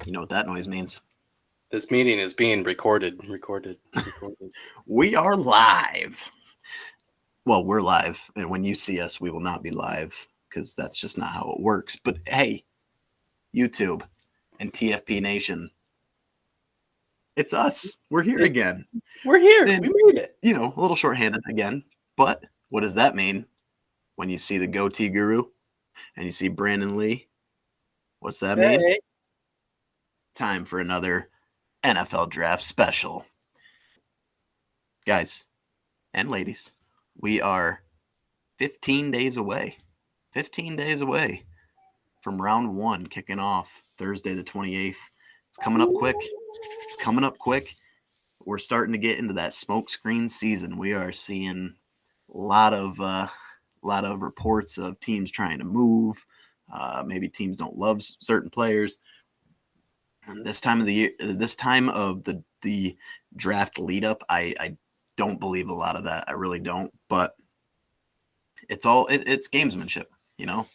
You know what that noise means? This meeting is being recorded. We are live. Well, we're live, and when you see us, we will not be live because that's just not how it works. But hey, YouTube and TFP Nation, it's us. We're here It, again. we're here. We And, made it. a little shorthanded again. But what does that mean when you see the goatee guru and you see Brandon Lee? What's that mean? Hey. Time for another NFL draft special. Guys and ladies, we are 15 days away. 15 days away from round one kicking off Thursday, the 28th. It's coming up quick. It's coming up quick. We're starting to get into that smokescreen season. We are seeing a lot of reports of teams trying to move. Maybe teams don't love certain players. And this time of the year, this time of the draft lead up, I don't believe a lot of that. I really don't. But it's gamesmanship,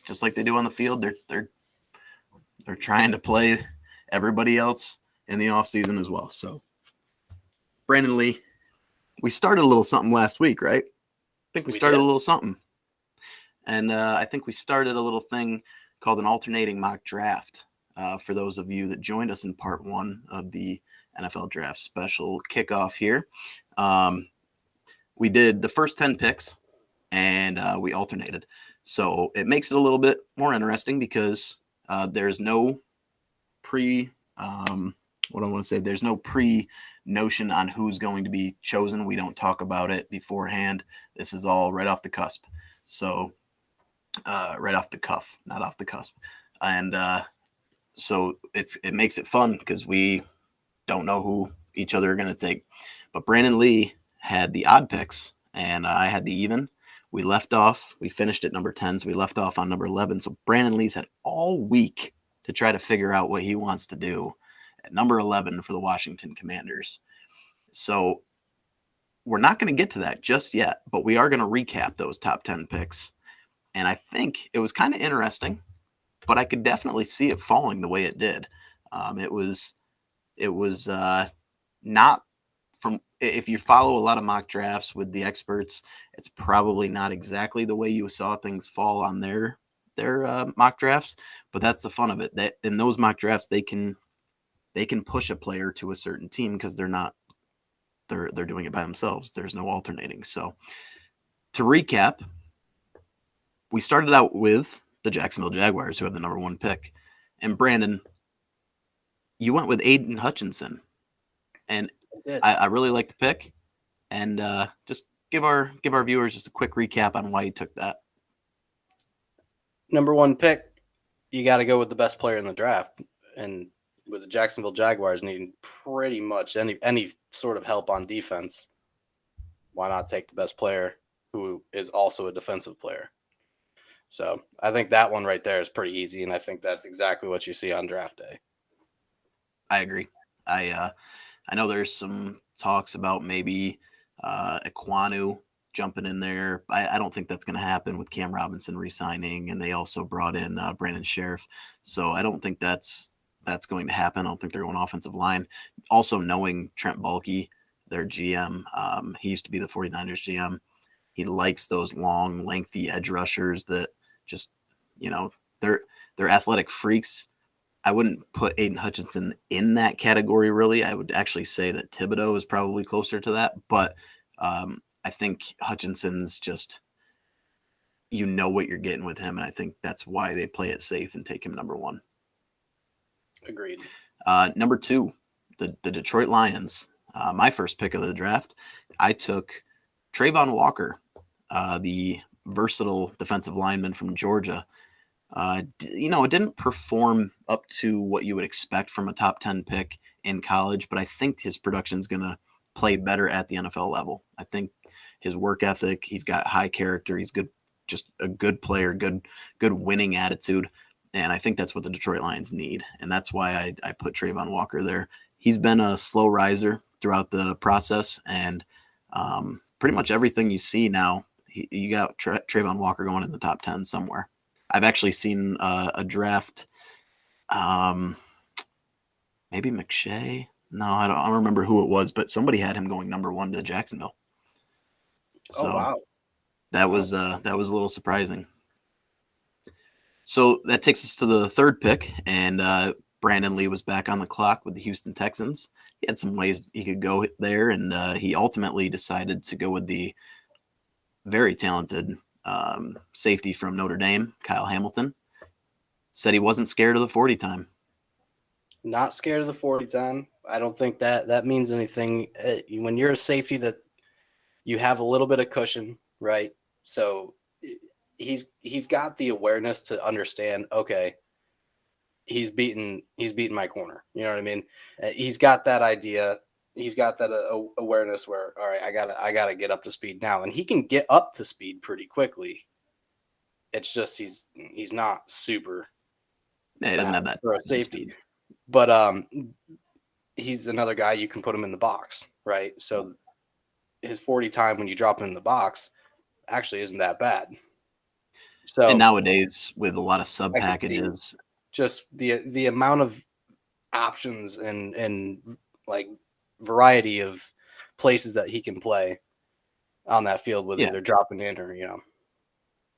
just like they do on the field. They're trying to play everybody else in the offseason as well. So, Brandon Lee, we started a little something last week, right? I think we started a little something. And I think we started a little thing called an alternating mock draft. For those of you that joined us in part one of the NFL draft special kickoff here, we did the first 10 picks and we alternated. So it makes it a little bit more interesting because there's no there's no pre notion on who's going to be chosen. We don't talk about it beforehand. This is all right off the cusp. So right off the cuff, not off the cusp. And so it makes it fun because we don't know who each other are going to take. But Brandon Lee had the odd picks and I had the even. We finished at number 10, so we left off on number 11. So Brandon Lee's had all week to try to figure out what he wants to do at number 11 for the Washington Commanders. So we're not going to get to that just yet, but we are going to recap those top 10 picks. And I think it was kind of interesting, but I could definitely see it falling the way it did. It was not from, if you follow a lot of mock drafts with the experts, it's probably not exactly the way you saw things fall on their mock drafts, but that's the fun of it. That in those mock drafts, they can push a player to a certain team because they're doing it by themselves. There's no alternating. So to recap, we started out with the Jacksonville Jaguars, who have the number one pick, and Brandon, you went with Aiden Hutchinson, and I really like the pick, and just give our viewers just a quick recap on why you took that. Number one pick, you got to go with the best player in the draft, and with the Jacksonville Jaguars needing pretty much any sort of help on defense, why not take the best player who is also a defensive player? So I think that one right there is pretty easy, and I think that's exactly what you see on draft day. I agree. I know there's some talks about maybe Ekwonu jumping in there. I don't think that's going to happen with Cam Robinson re-signing, and they also brought in Brandon Sheriff. So I don't think that's going to happen. I don't think they're going offensive line. Also, knowing Trent Baalke, their GM, he used to be the 49ers GM. He likes those long, lengthy edge rushers that just, they're athletic freaks. I wouldn't put Aiden Hutchinson in that category, really. I would actually say that Thibodeaux is probably closer to that. But I think Hutchinson's just, what you're getting with him. And I think that's why they play it safe and take him number one. Agreed. Number two, the Detroit Lions. My first pick of the draft, I took Travon Walker, the versatile defensive lineman from Georgia. It didn't perform up to what you would expect from a top 10 pick in college, but I think his production is going to play better at the NFL level. I think his work ethic, he's got high character, he's good, just a good player, good winning attitude. And I think that's what the Detroit Lions need. And that's why I put Travon Walker there. He's been a slow riser throughout the process. And pretty much everything you see now, you got Travon Walker going in the top 10 somewhere. I've actually seen a draft maybe McShay. No, I don't remember who it was, but somebody had him going number 1 to Jacksonville. Oh So wow. that Wow. was a little surprising. So that takes us to the third pick, and Brandon Lee was back on the clock with the Houston Texans. He had some ways he could go there, and he ultimately decided to go with the very talented safety from Notre Dame, Kyle Hamilton. Said he wasn't scared of the 40 time. Not scared of the 40 time. I don't think that means anything. When you're a safety, that you have a little bit of cushion, right? So he's got the awareness to understand, okay, he's beating my corner. You know what I mean? He's got that idea. He's got that awareness where, all right, I gotta get up to speed now, and he can get up to speed pretty quickly. It's just he's not super Yeah, he doesn't have fast that for a safety, speed. but he's another guy you can put him in the box, right? So his 40 time when you drop him in the box actually isn't that bad. So And nowadays, with a lot of sub I could see packages, just the amount of options and like variety of places that he can play on that field with yeah, either dropping in or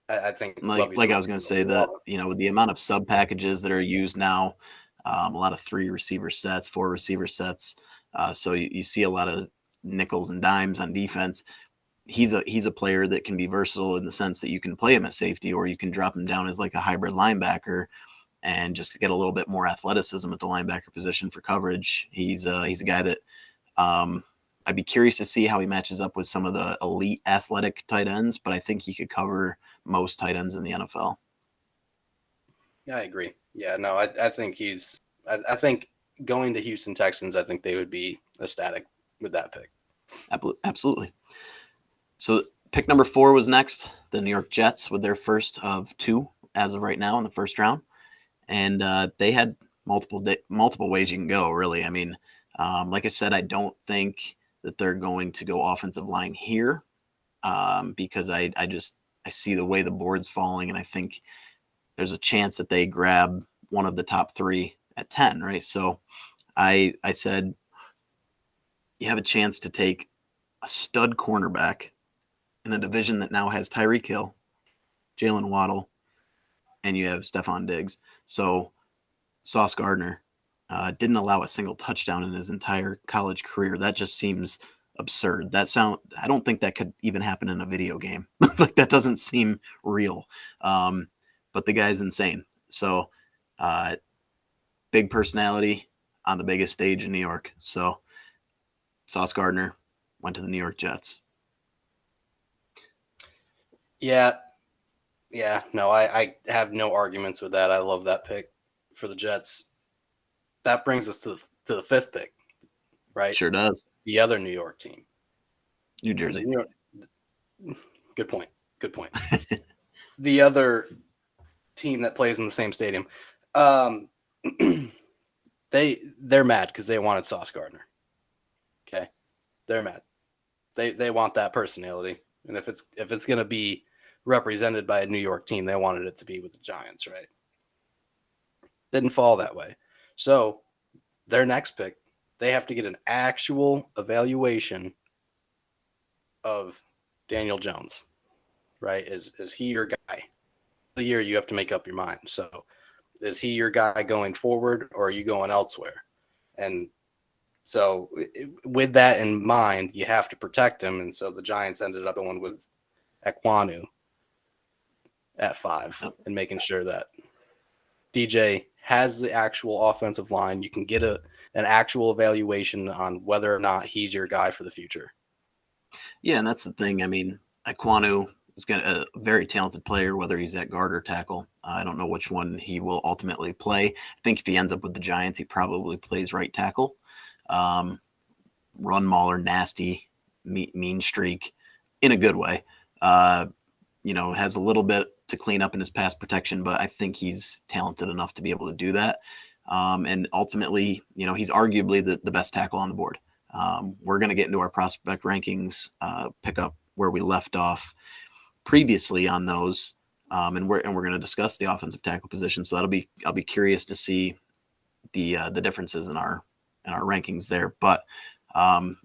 I think like I was going to say that, with the amount of sub packages that are used now, a lot of 3 receiver sets, 4 receiver sets. So you see a lot of nickels and dimes on defense. He's a player that can be versatile in the sense that you can play him at safety, or you can drop him down as like a hybrid linebacker and just get a little bit more athleticism at the linebacker position for coverage. He's a guy that I'd be curious to see how he matches up with some of the elite athletic tight ends, but I think he could cover most tight ends in the NFL. Yeah, I agree. Yeah, no, I think I think going to Houston Texans, I think they would be ecstatic with that pick. Absolutely. So pick number 4 was next. The New York Jets with their first of 2 as of right now in the first round, and they had multiple ways you can go. Really, I mean, like I said, I don't think that they're going to go offensive line here because I see the way the board's falling, and I think there's a chance that they grab one of the top 3 at 10, right? So I said you have a chance to take a stud cornerback in a division that now has Tyreek Hill, Jalen Waddle, and you have Stephon Diggs. So Sauce Gardner didn't allow a single touchdown in his entire college career. That just seems absurd. I don't think that could even happen in a video game. Like that doesn't seem real. But the guy's insane. So big personality on the biggest stage in New York. So Sauce Gardner went to the New York Jets. Yeah. Yeah, no, I have no arguments with that. I love that pick for the Jets. That brings us to the 5th pick, right? Sure does. The other New York team. New Jersey. Good point. Good point. The other team that plays in the same stadium. They're mad because they wanted Sauce Gardner. Okay. They're mad. They want that personality. And if it's gonna be represented by a New York team, they wanted it to be with the Giants, right? Didn't fall that way. So their next pick, they have to get an actual evaluation of Daniel Jones, right? Is he your guy? The year you have to make up your mind. So is he your guy going forward, or are you going elsewhere? And so with that in mind, you have to protect him. And so the Giants ended up going with Ekwonu at 5 and making sure that DJ has the actual offensive line. You can get an actual evaluation on whether or not he's your guy for the future. Yeah, and that's the thing. I mean, Ekwonu is a very talented player, whether he's at guard or tackle. I don't know which one he will ultimately play. I think if he ends up with the Giants, he probably plays right tackle. Run mauler, nasty, mean streak in a good way. Has a little bit to clean up in his pass protection, but I think he's talented enough to be able to do that. And ultimately, he's arguably the best tackle on the board. We're going to get into our prospect rankings, pick up where we left off previously on those, and we're going to discuss the offensive tackle position. So I'll be curious to see the differences in our rankings there. But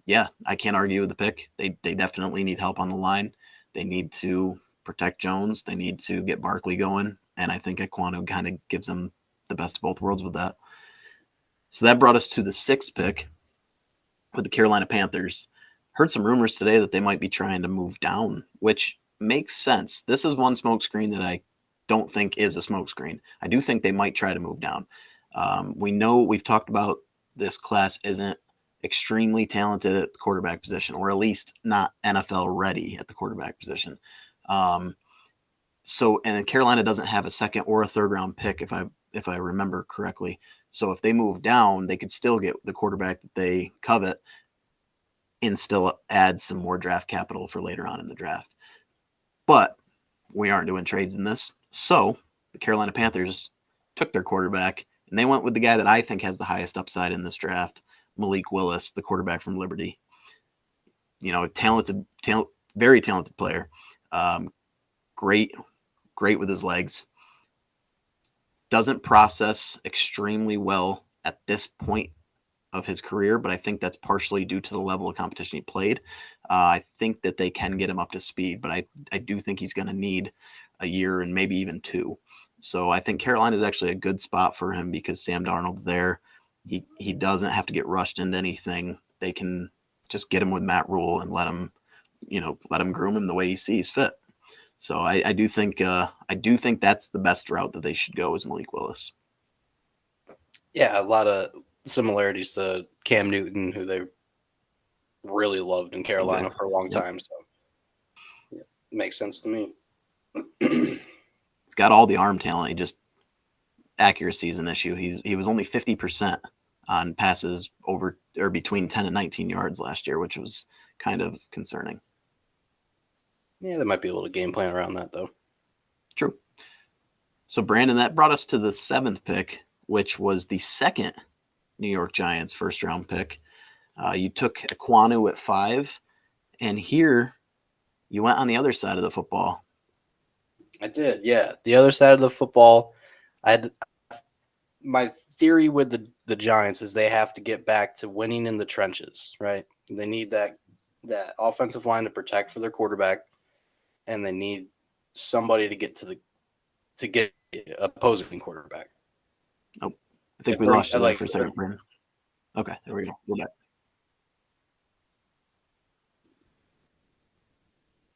yeah, I can't argue with the pick. They definitely need help on the line. They need to protect Jones. They need to get Barkley going, and I think Ekwonu kind of gives them the best of both worlds with that. So that brought us to the 6th pick with the Carolina Panthers. Heard some rumors today that they might be trying to move down, which makes sense. This is one smokescreen that I don't think is a smokescreen. I do think they might try to move down. We know we've talked about this class isn't extremely talented at the quarterback position, or at least not NFL ready at the quarterback position. So, and Carolina doesn't have a second or a third round pick, if I remember correctly. So if they move down, they could still get the quarterback that they covet and still add some more draft capital for later on in the draft. But we aren't doing trades in this. So the Carolina Panthers took their quarterback, and they went with the guy that I think has the highest upside in this draft, Malik Willis, the quarterback from Liberty. You know, very talented player. Great with his legs. Doesn't process extremely well at this point of his career, but I think that's partially due to the level of competition he played. I think that they can get him up to speed, but I do think he's going to need a year and maybe even 2. So I think Carolina is actually a good spot for him because Sam Darnold's there. He doesn't have to get rushed into anything. They can just get him with Matt Rule and let him groom him the way he sees fit. So I do think that's the best route that they should go is Malik Willis. Yeah, a lot of similarities to Cam Newton, who they really loved in Carolina for a long time. So yeah, makes sense to me. He's got all the arm talent. He just accuracy is an issue. He was only 50% on passes over or between 10 and 19 yards last year, which was kind of concerning. Yeah, there might be a little game plan around that, though. True. So, Brandon, that brought us to the 7th pick, which was the second New York Giants first-round pick. You took Ekwonu at 5, and here you went on the other side of the football. I did, yeah. The other side of the football, my theory with the Giants is they have to get back to winning in the trenches, right? They need that offensive line to protect for their quarterback, and they need somebody to get opposing quarterback. Oh, I think we lost you there for a second, Brandon. Okay, there we go. We're back.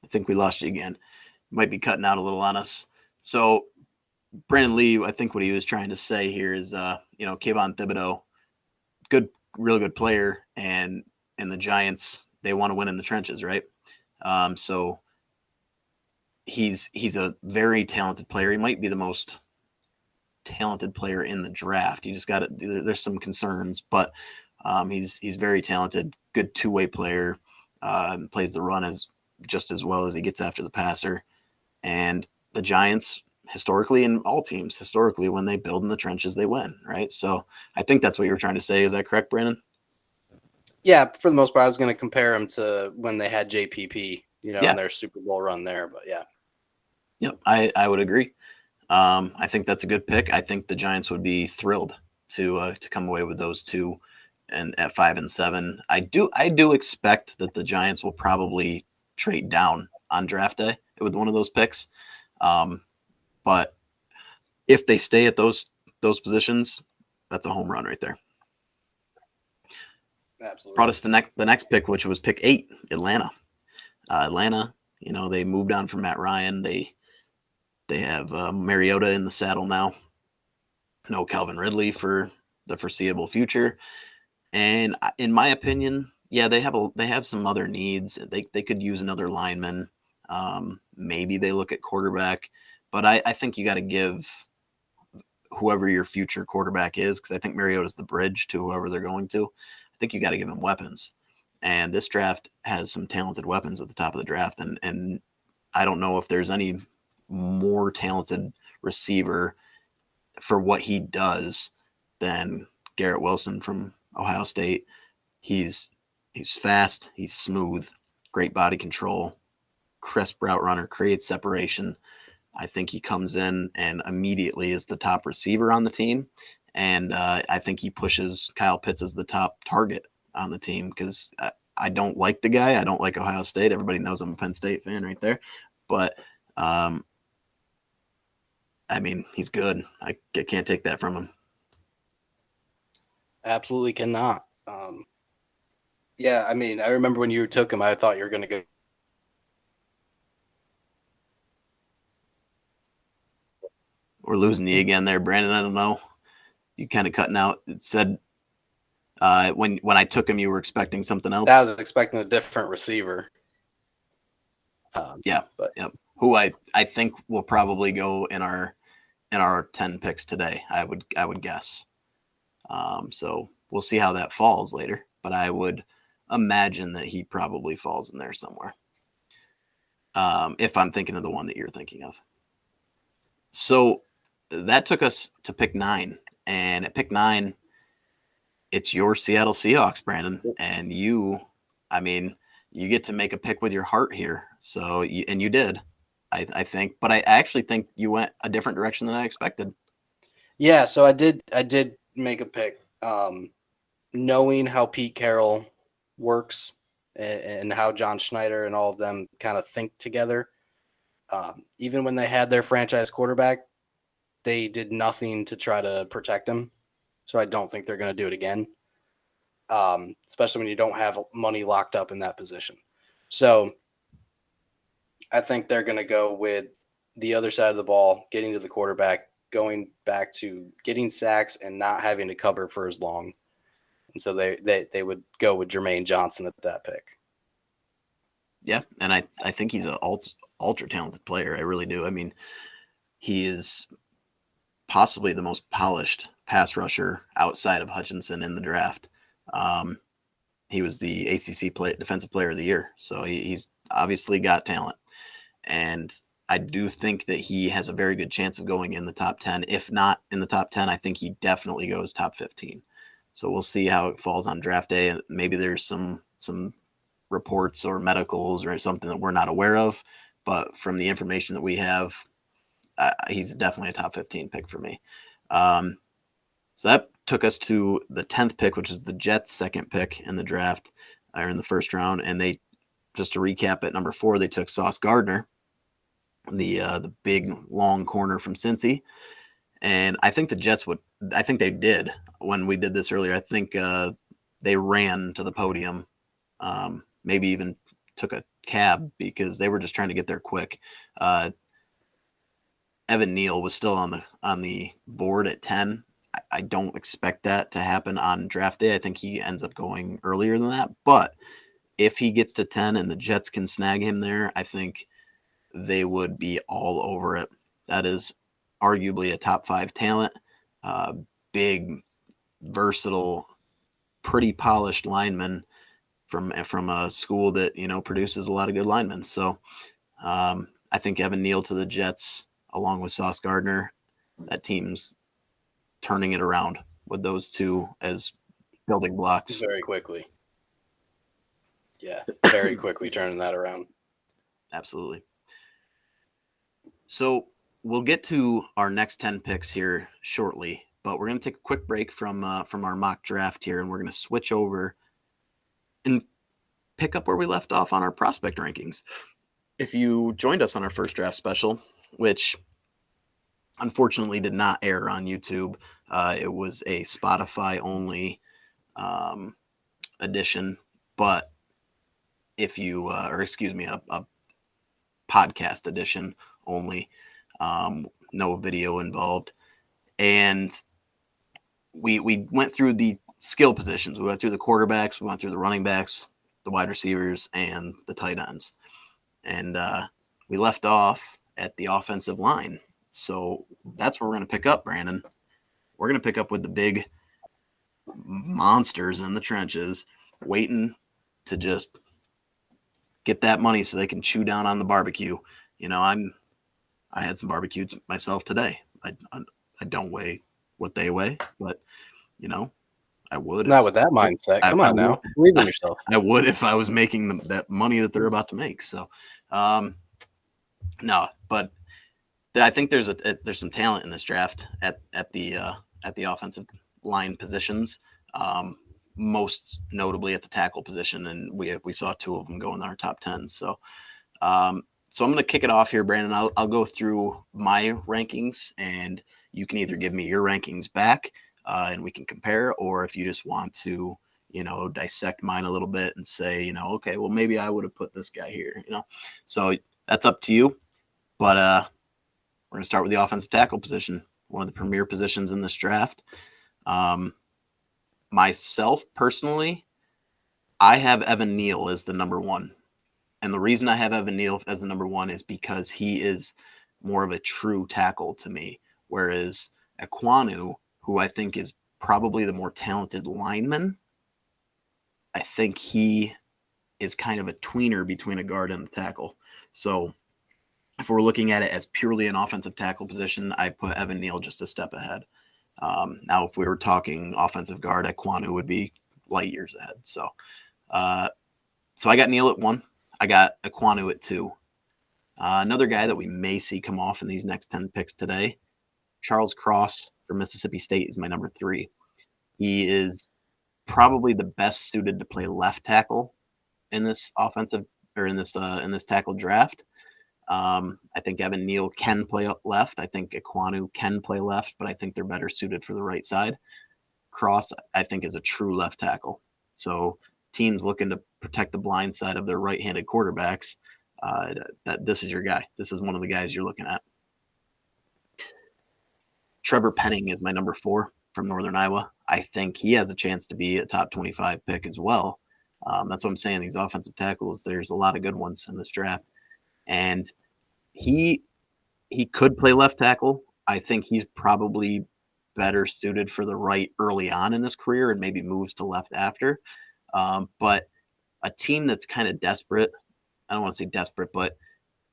I think we lost you again. Might be cutting out a little on us. So Brandon Lee, I think what he was trying to say here is, Kayvon Thibodeau, real good player, and the Giants, they want to win in the trenches, right? So he's a very talented player. He might be the most talented player in the draft. You just got it. There's some concerns, but he's very talented, good two-way player, plays the run just as well as he gets after the passer. And the Giants, historically, and all teams historically, when they build in the trenches, they win, right? So I think that's what you were trying to say. Is that correct, Brandon? Yeah, for the most part, I was going to compare him to when they had JPP, in their Super Bowl run there. But yeah. Yep, I would agree. I think that's a good pick. I think the Giants would be thrilled to come away with those two, and at 5 and 7. I do expect that the Giants will probably trade down on draft day with one of those picks. But if they stay at those positions, that's a home run right there. Absolutely. Brought us the next pick, which was pick 8, Atlanta. Atlanta, they moved on from Matt Ryan. They have Mariota in the saddle now. No Calvin Ridley for the foreseeable future. And in my opinion, yeah, they have some other needs. They could use another lineman. Maybe they look at quarterback, but I think you got to give whoever your future quarterback is, because I think Mariota's the bridge to whoever they're going to. I think you got to give him weapons. And this draft has some talented weapons at the top of the draft. And I don't know if there's any more talented receiver for what he does than Garrett Wilson from Ohio State. He's fast, he's smooth, great body control, crisp route runner, creates separation. I think he comes in and immediately is the top receiver on the team. And I think he pushes Kyle Pitts as the top target on the team because I don't like the guy. I don't like Ohio State. Everybody knows I'm a Penn State fan right there. But, I mean, he's good. I can't take that from him. Absolutely cannot. Yeah, I mean, I remember when you took him, I thought you were going to go. We're losing you again there, Brandon. I don't know. You kind of cutting out. It said when I took him, you were expecting something else. I was expecting a different receiver. Yeah, but yep. Who I think will probably go in our 10 picks today. I would guess. So we'll see how that falls later. But I would imagine that he probably falls in there somewhere. If I'm thinking of the one that you're thinking of. So that took us to pick 9. And at pick 9, it's your Seattle Seahawks, Brandon. And you get to make a pick with your heart here. So, and you did, I think. But I actually think you went a different direction than I expected. Yeah, so I did make a pick. Knowing how Pete Carroll works and how John Schneider and all of them kind of think together, even when they had their franchise quarterback, they did nothing to try to protect him. So I don't think they're going to do it again, especially when you don't have money locked up in that position. So I think they're going to go with the other side of the ball, getting to the quarterback, going back to getting sacks and not having to cover for as long. And so they would go with Jermaine Johnson at that pick. Yeah, and I think he's an ultra talented player. I really do. I mean, he is possibly the most polished pass rusher outside of Hutchinson in the draft. He was the ACC Defensive Player of the Year, so he's obviously got talent. And I do think that he has a very good chance of going in the top 10. If not in the top 10, I think he definitely goes top 15. So we'll see how it falls on draft day. Maybe there's some reports or medicals or something that we're not aware of. But from the information that we have, he's definitely a top 15 pick for me. So that took us to the 10th pick, which is the Jets' second pick in the draft, or in the first round. And they, just to recap, at number 4, they took Sauce Gardner, the big long corner from Cincy. And I think the Jets I think they did when we did this earlier. I think they ran to the podium, maybe even took a cab because they were just trying to get there quick. Evan Neal was still on the board at 10. I don't expect that to happen on draft day. I think he ends up going earlier than that. But if he gets to 10 and the Jets can snag him there, I think they would be all over it. That is arguably a top 5 talent, big, versatile, pretty polished lineman from a school that, produces a lot of good linemen. So I think Evan Neal to the Jets, along with Sauce Gardner, that team's turning it around with those two as building blocks. Very quickly. Yeah, very quickly turning that around. Absolutely. So we'll get to our next 10 picks here shortly, but we're going to take a quick break from our mock draft here, and we're going to switch over and pick up where we left off on our prospect rankings. If you joined us on our first draft special, which unfortunately did not air on YouTube, it was a Spotify-only edition, but if you, a podcast edition only, no video involved. And we went through the skill positions. We went through the quarterbacks, we went through the running backs, the wide receivers, and the tight ends. And we left off at the offensive line. So that's where we're going to pick up, Brandon. We're going to pick up with the big monsters in the trenches, waiting to just get that money so they can chew down on the barbecue. I had some barbecue myself today. I don't weigh what they weigh, but I would. Not with that mindset. Come on now, believe in yourself. I would if I was making that money that they're about to make. So, no, but I think there's some talent in this draft at the at the offensive line positions, most notably at the tackle position, and we saw 2 of them go in our top 10. So I'm going to kick it off here, Brandon. I'll go through my rankings, and you can either give me your rankings back, and we can compare, or if you just want to, dissect mine a little bit and say, okay, well, maybe I would have put this guy here, So that's up to you. But we're going to start with the offensive tackle position, one of the premier positions in this draft. Myself, personally, I have Evan Neal as the number 1. And the reason I have Evan Neal as the number 1 is because he is more of a true tackle to me, whereas Ekwonu, who I think is probably the more talented lineman, I think he is kind of a tweener between a guard and a tackle. So if we're looking at it as purely an offensive tackle position, I put Evan Neal just a step ahead. Now, if we were talking offensive guard, Ekwonu would be light years ahead. So I got Neal at 1. I got Ekwonu at 2. Another guy that we may see come off in these next 10 picks today, Charles Cross from Mississippi State, is my number 3. He is probably the best suited to play left tackle in this offensive or in this tackle draft. I think Evan Neal can play up left. I think Ekwonu can play left, but I think they're better suited for the right side. Cross, I think, is a true left tackle. So teams looking to protect the blind side of their right-handed quarterbacks, that this is your guy. This is one of the guys you're looking at. Trevor Penning is my number 4 from Northern Iowa. I think he has a chance to be a top 25 pick as well. That's what I'm saying. These offensive tackles, there's a lot of good ones in this draft. And he could play left tackle. I think he's probably better suited for the right early on in his career and maybe moves to left after. But a team that's kind of desperate, I don't want to say desperate, but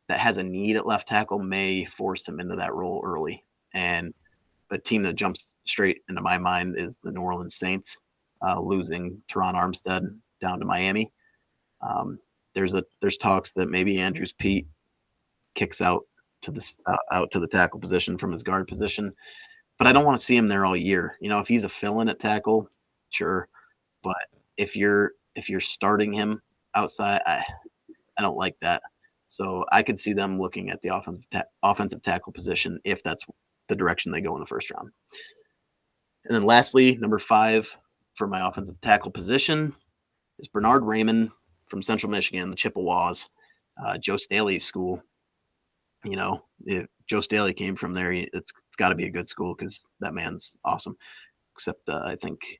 that has a need at left tackle may force him into that role early. And a team that jumps straight into my mind is the New Orleans Saints, losing Teron Armstead down to Miami. There's talks that maybe Andrews Pete kicks out to the tackle position from his guard position, but I don't want to see him there all year. If he's a fill-in at tackle, sure, but if you're starting him outside, I don't like that. So I could see them looking at the offensive tackle position if that's the direction they go in the first round. And then lastly, number 5 for my offensive tackle position is Bernard Raymond from Central Michigan, the Chippewas, Joe Staley's school. If Joe Staley came from there, it's got to be a good school because that man's awesome. Except I think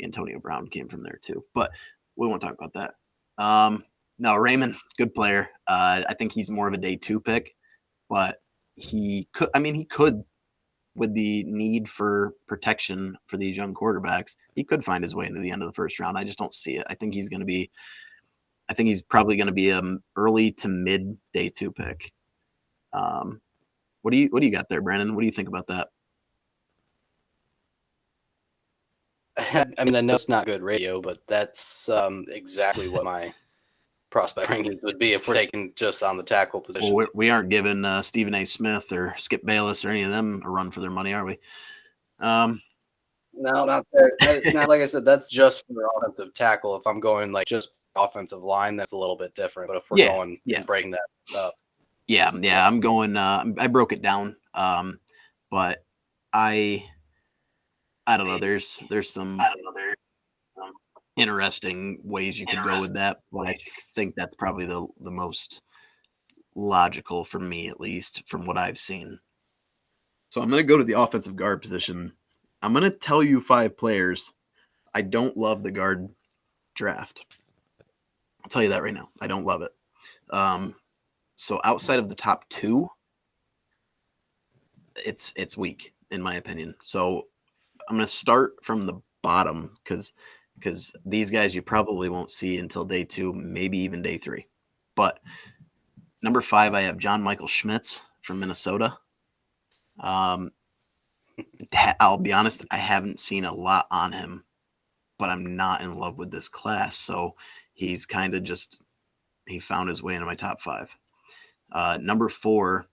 Antonio Brown came from there too, but we won't talk about that. No, Raymond, good player. I think he's more of a day 2 pick, but he could, with the need for protection for these young quarterbacks, he could find his way into the end of the first round. I just don't see it. I think he's probably going to be an early to mid day 2 pick. What do you got there, Brandon? What do you think about that? I mean, I know it's not good radio, but that's exactly what my prospect rankings would be if we're taking just on the tackle position. Well, we aren't giving Stephen A. Smith or Skip Bayless or any of them a run for their money, are we? No, not there. Not like I said, that's just for offensive tackle. If I'm going like just offensive line, that's a little bit different. But if we're going and breaking that up. Yeah, I'm going. I broke it down, but I don't know. There's some interesting ways you could go with that, but I think that's probably the most logical for me, at least from what I've seen. So I'm going to go to the offensive guard position. I'm going to tell you 5 players. I don't love the guard draft. I'll tell you that right now. I don't love it. So outside of the top 2, it's weak in my opinion. So I'm going to start from the bottom because these guys you probably won't see until day 2, maybe even day 3. But number 5, I have John Michael Schmitz from Minnesota. I'll be honest, I haven't seen a lot on him, but I'm not in love with this class. So he's kind of he found his way into my top 5. Number 4,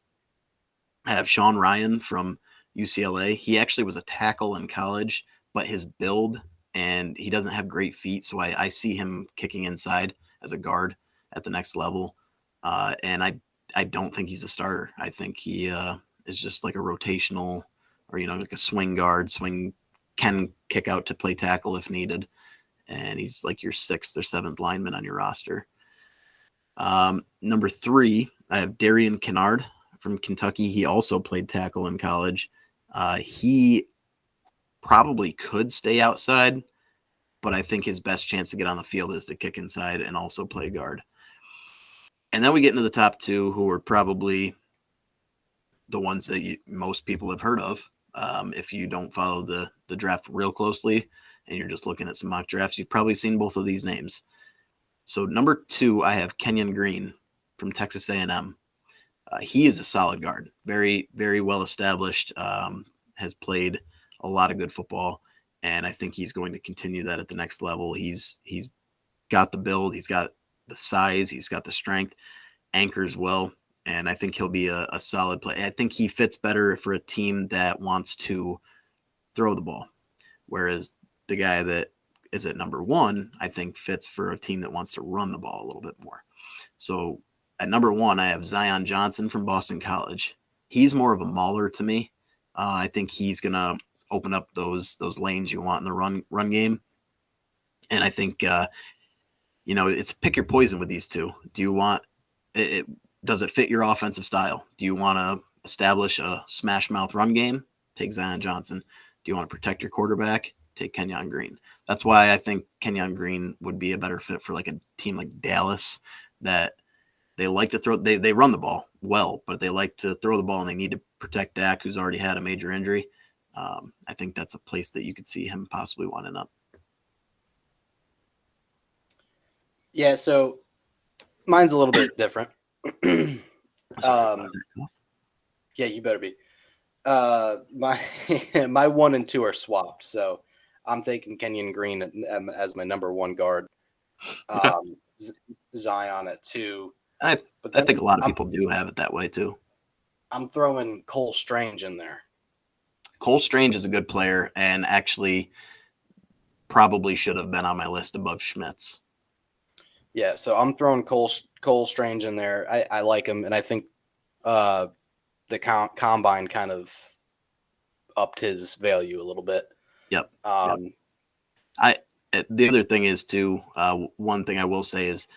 I have Sean Ryan from UCLA. He actually was a tackle in college, but his build and he doesn't have great feet, so I see him kicking inside as a guard at the next level. And I don't think he's a starter. I think he is just like a rotational or like a swing guard, can kick out to play tackle if needed, and he's like your 6th or 7th lineman on your roster. Number 3, I have Darian Kinnard from Kentucky. He also played tackle in college. He probably could stay outside, but I think his best chance to get on the field is to kick inside and also play guard. And then we get into the top 2, who are probably the ones that most people have heard of. If you don't follow the draft real closely and you're just looking at some mock drafts, you've probably seen both of these names. So number 2, I have Kenyon Green from Texas A&M. He is a solid guard, very, very well established, has played a lot of good football, and I think he's going to continue that at the next level. He's got the build, he's got the size, he's got the strength, anchors well, and I think he'll be a solid play. I think he fits better for a team that wants to throw the ball, whereas the guy that is at number 1, I think fits for a team that wants to run the ball a little bit more. So at number 1, I have Zion Johnson from Boston College. He's more of a mauler to me. I think he's going to open up those lanes you want in the run game. And I think, it's pick your poison with these two. Do you want it? Does it fit your offensive style? Do you want to establish a smash mouth run game? Take Zion Johnson. Do you want to protect your quarterback? Take Kenyon Green. That's why I think Kenyon Green would be a better fit for like a team like Dallas, that they like to throw. They run the ball well, but they like to throw the ball and they need to protect Dak, who's already had a major injury. I think that's a place that you could see him possibly winding up. Yeah, so mine's a little bit different. Yeah, you better be. My 1 and 2 are swapped, so I'm taking Kenyon Green as my number 1 guard. Okay. Zion at 2. I think a lot of people do have it that way too. I'm throwing Cole Strange in there. Cole Strange is a good player and actually probably should have been on my list above Schmitz. Yeah, so I'm throwing Cole Strange in there. I like him, and I think the combine kind of upped his value a little bit. Yep. The other thing is too. One thing I will say is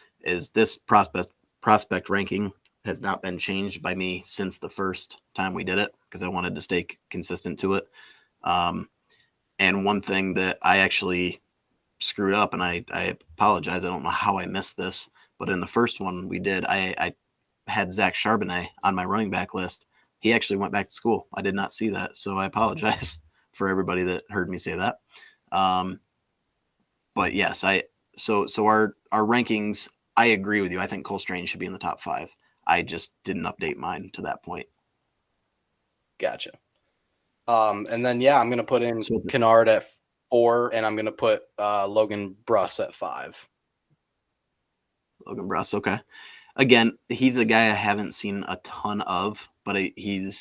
this prospect ranking has not been changed by me since the first time we did it, because I wanted to stay consistent to it. And one thing that I actually screwed up, and I apologize, I don't know how I missed this, but in the first one we did, I had Zach Charbonnet on my running back list. He actually went back to school. I did not see that, so I apologize for everybody that heard me say that. But yes, so our rankings, I agree with you. I think Cole Strange should be in the top 5. I just didn't update mine to that point. Gotcha. And then I'm going to put in Kinnard at 4, and I'm going to put Logan Bruss at 5. Logan Bruss, okay. Again, he's a guy I haven't seen a ton of, but he'll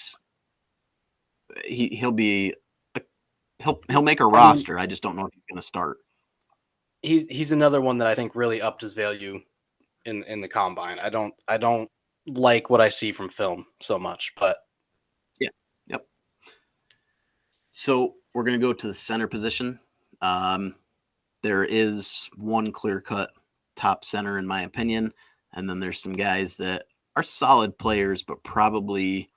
make a roster. I just don't know if he's going to start. He's another one that I think really upped his value in the combine. I don't like what I see from film so much, but yeah, yep. So we're going to go to the center position. There is one clear-cut top center in my opinion, and then there's some guys that are solid players, but probably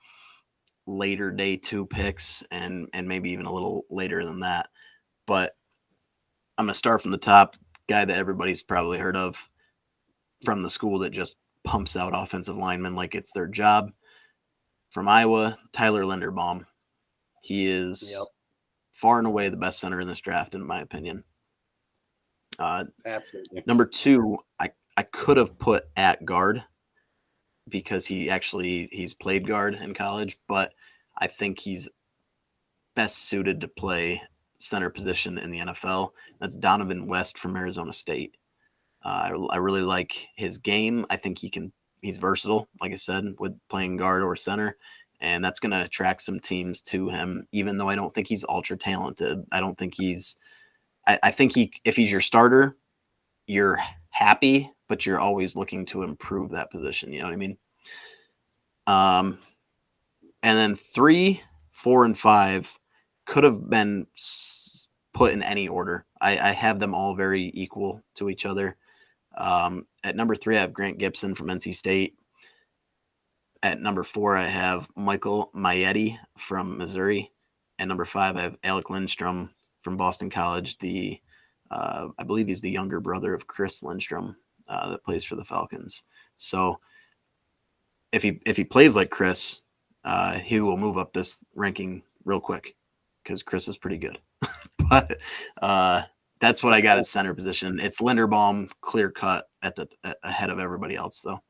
later day 2 picks and maybe even a little later than that. But I'm going to start from the top, guy that everybody's probably heard of, from the school that just pumps out offensive linemen like it's their job. From Iowa, Tyler Linderbaum. He is far and away the best center in this draft, in my opinion. Absolutely. Number 2, I could have put at guard because he's played guard in college, but I think he's best suited to play center position in the NFL. That's Donovan West from Arizona State. I really like his game. I think he's versatile, like I said, with playing guard or center. and that's going to attract some teams to him. Even though I don't think he's ultra talented, I don't think he's. I think if he's your starter, you're happy, but you're always looking to improve that position. You know what I mean? And then 3, 4, and 5 could have been put in any order. I have them all very equal to each other. At number 3, I have Grant Gibson from NC State. At number 4, I have Michael Maietti from Missouri. At number 5, I have Alec Lindstrom from Boston College. I believe he's the younger brother of Chris Lindstrom that plays for the Falcons. So if he plays like Chris, he will move up this ranking real quick because Chris is pretty good. But that's what I got at center position. It's Linderbaum, clear cut ahead of everybody else, though.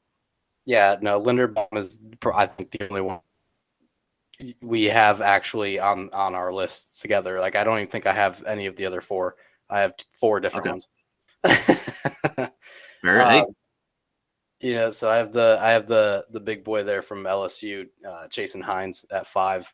Yeah, no, Linderbaum is, I think, the only one we have actually on our lists together. Like, I don't even think I have any of the other 4. I have 4 different ones. Very right. So I have the big boy there from LSU, Jason Hines at 5,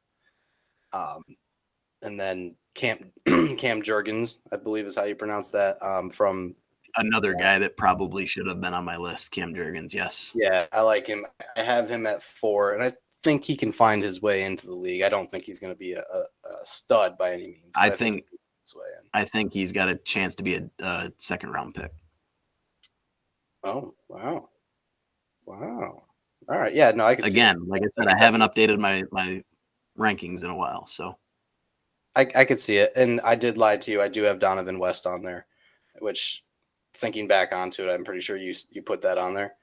and then Cam Jurgens, I believe is how you pronounce that, from another guy that probably should have been on my list, Cam Jurgens. Yes. Yeah, I like him. I have him at 4, and I think he can find his way into the league. I don't think he's going to be a stud by any means. I think he's got a chance to be a second round pick. Oh, wow. All right. Yeah, no, I can again, like I said, I haven't updated my rankings in a while, so I could see it. And I did lie to you. I do have Donovan West on there, which, thinking back onto it, I'm pretty sure you put that on there.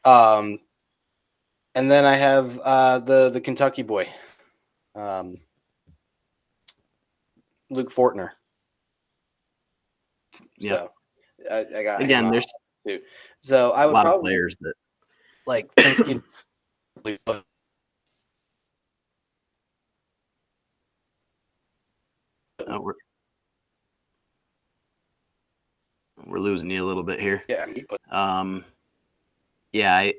And then I have the Kentucky boy, Luke Fortner. Yeah. So, I got again. There's too. So I would a lot probably of players that like thinking. We're losing you a little bit here. Yeah. Yeah,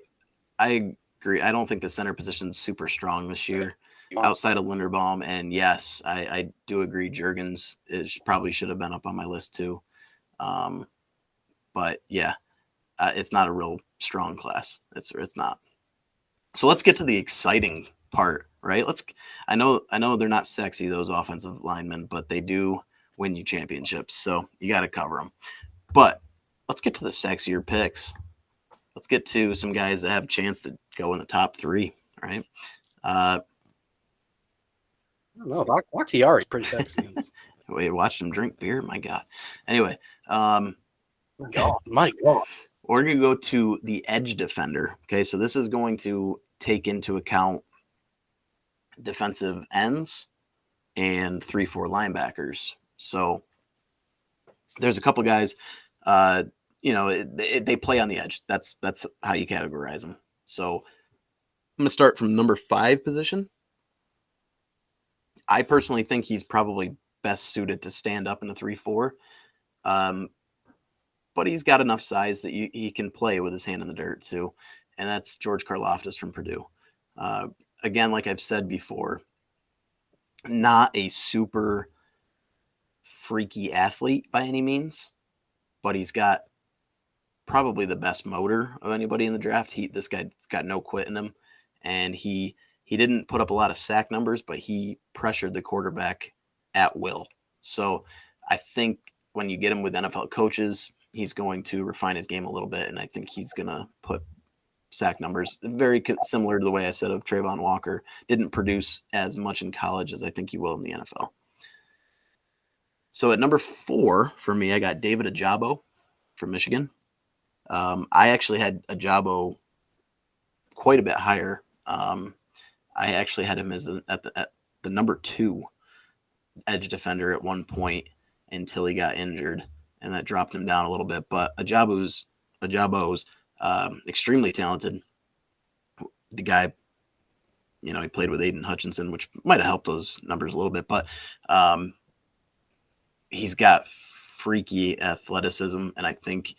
I agree. I don't think the center position is super strong this year, outside of Linderbaum. And yes, I do agree. Jurgens probably should have been up on my list too. But yeah, it's not a real strong class. It's not. So let's get to the exciting part, right? I know they're not sexy, those offensive linemen, but they do win you championships. So you got to cover them. But let's get to the sexier picks. Let's get to some guys that have a chance to go in the top 3, right? I don't know. Bakhtiari is pretty sexy. We watched him drink beer. My God. Anyway, my God. We're going to go to the edge defender. Okay, so this is going to take into account defensive ends and 3-4 linebackers. So there's a couple guys, they play on the edge. That's how you categorize them. So I'm going to start from number 5 position. I personally think he's probably best suited to stand up in the 3-4. But he's got enough size that he can play with his hand in the dirt too. And that's George Karlaftis from Purdue. Again, like I've said before, not a super freaky athlete by any means, but he's got probably the best motor of anybody in the draft. This guy's got no quit in him, and he didn't put up a lot of sack numbers, but he pressured the quarterback at will. So I think when you get him with NFL coaches, he's going to refine his game a little bit, and I think he's going to put sack numbers very similar to the way I said of Trayvon Walker. Didn't produce as much in college as I think he will in the NFL. So at number 4 for me, I got David Ojabo from Michigan. I actually had Ojabo quite a bit higher. I actually had him as at the number 2 edge defender at one point until he got injured, and that dropped him down a little bit. But Ojabo's extremely talented. The guy, he played with Aiden Hutchinson, which might have helped those numbers a little bit, but he's got freaky athleticism, and I think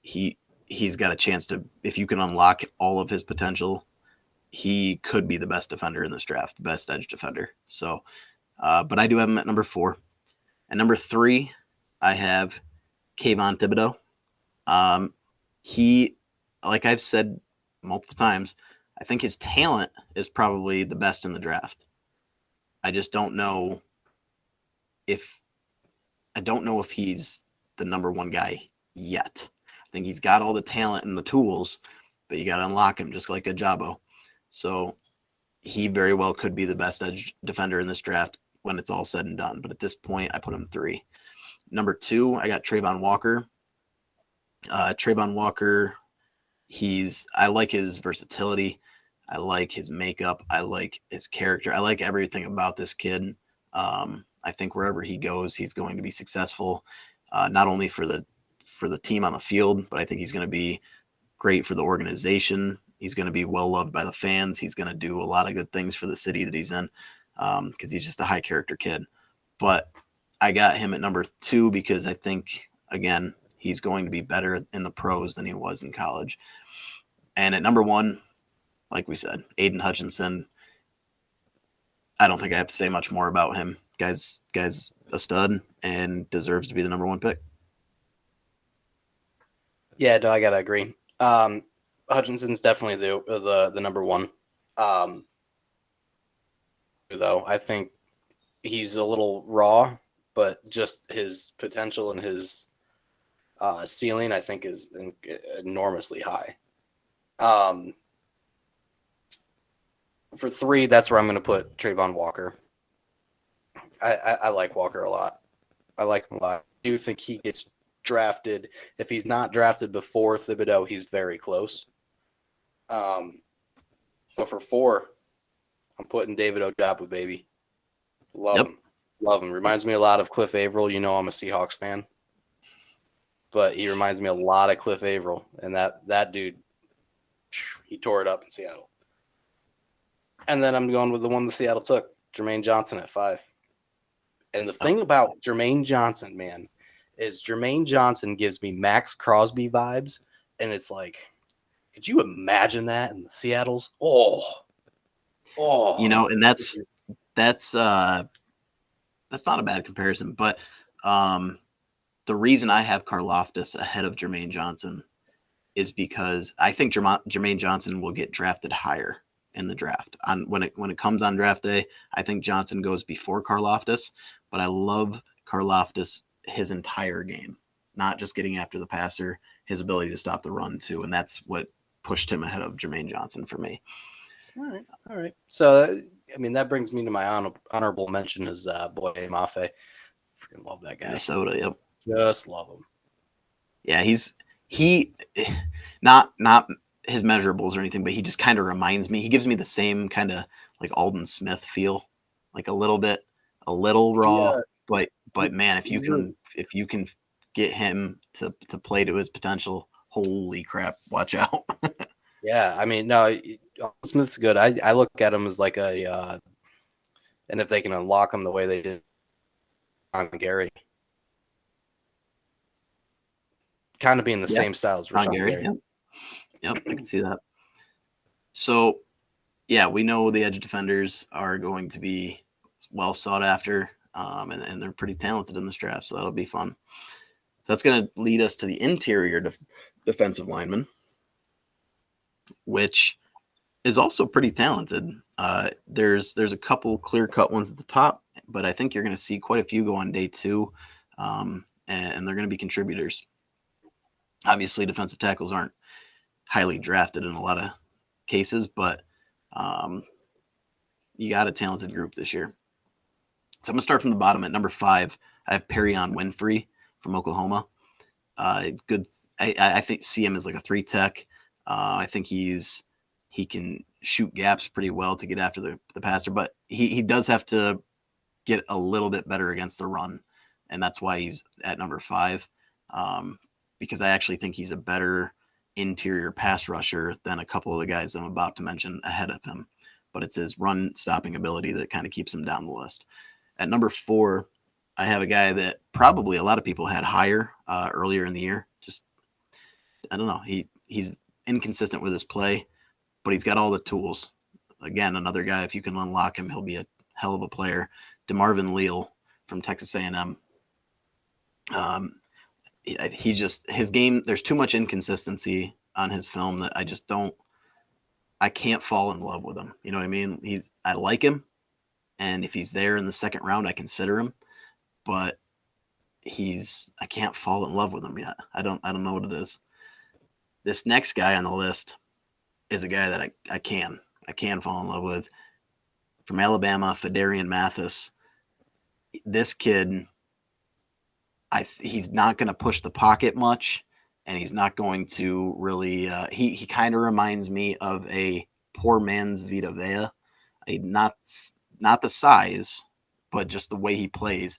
he's got a chance to, if you can unlock all of his potential, he could be the best defender in this draft, best edge defender. So, but I do have him at number 4. At number 3, I have Kayvon Thibodeau. He, like I've said multiple times, I think his talent is probably the best in the draft. I just don't know if he's the number 1 guy yet. I think he's got all the talent and the tools, but you got to unlock him just like a Jabo. So he very well could be the best edge defender in this draft when it's all said and done. But at this point, I put him 3. Number 2, I got Trayvon Walker. Trayvon Walker, I like his versatility. I like his makeup. I like his character. I like everything about this kid. I think wherever he goes, he's going to be successful, not only for the team on the field, but I think he's going to be great for the organization. He's going to be well loved by the fans. He's going to do a lot of good things for the city that he's in, because he's just a high character kid. But I got him at number 2 because I think, again, he's going to be better in the pros than he was in college. And at number 1, like we said, Aiden Hutchinson. I don't think I have to say much more about him. Guy's a stud and deserves to be the number 1 pick. Yeah, no, I gotta agree. Hutchinson's definitely the number 1. Though I think he's a little raw, but just his potential and his ceiling, I think, is enormously high. For 3, that's where I'm going to put Trayvon Walker. I like Walker a lot. I like him a lot. I do think he gets drafted. If he's not drafted before Thibodeau, he's very close. But for 4, I'm putting David Ojabo, baby. Love him. Love him. Reminds me a lot of Cliff Averill. You know I'm a Seahawks fan. But he reminds me a lot of Cliff Averill. And that dude, he tore it up in Seattle. And then I'm going with the one that Seattle took, Jermaine Johnson at 5. And the thing about Jermaine Johnson, man, is Jermaine Johnson gives me Max Crosby vibes. And it's like, could you imagine that in the Seattles? Oh. And that's not a bad comparison. But the reason I have Karlaftis ahead of Jermaine Johnson is because I think Jermaine Johnson will get drafted higher in the draft. When it comes on draft day, I think Johnson goes before Karlaftis, but I love Karlaftis his entire game, not just getting after the passer, his ability to stop the run too, and that's what pushed him ahead of Jermaine Johnson for me. All right. So, I mean, that brings me to my honorable mention is Boye Mafe. Freaking love that guy. Minnesota, yep. Just love him. Yeah, he not his measurables or anything, but he just kind of reminds me. He gives me the same kind of like Alden Smith feel, like a little raw, but man, if you can get him to play to his potential, holy crap, watch out. Yeah, I mean, no, Smith's good. I look at him as like and if they can unlock him the way they did on Gary, kind of being the same style as Rashawn Gary. Yep, I can see that. So, yeah, we know the edge defenders are going to be well sought after, and they're pretty talented in this draft, so that'll be fun. So that's going to lead us to the interior defensive lineman, which is also pretty talented. There's a couple clear-cut ones at the top, but I think you're going to see quite a few go on day 2, and they're going to be contributors. Obviously, defensive tackles aren't highly drafted in a lot of cases, but you got a talented group this year. So I'm going to start from the bottom. At number 5, I have Perion Winfrey from Oklahoma. Good. I think see him as like a 3 tech. I think he can shoot gaps pretty well to get after the passer, but he does have to get a little bit better against the run, and that's why he's at number 5. Because I actually think he's a better interior pass rusher than a couple of the guys I'm about to mention ahead of him. But it's his run stopping ability that kind of keeps him down the list. At number 4, I have a guy that probably a lot of people had higher earlier in the year. Just, I don't know. He's inconsistent with his play, but he's got all the tools. again, another guy, if you can unlock him, he'll be a hell of a player. DeMarvin Leal from Texas A&M. He just, his game, there's too much inconsistency on his film that I can't fall in love with him. You know what I mean? I like him. And if he's there in the second round, I consider him, but I can't fall in love with him yet. I don't know what it is. This next guy on the list is a guy that I can fall in love with. From Alabama, Phidarian Mathis. This kid, he's not going to push the pocket much, and he's not going to really. He kind of reminds me of a poor man's Vita Vea. Not the size, but just the way he plays.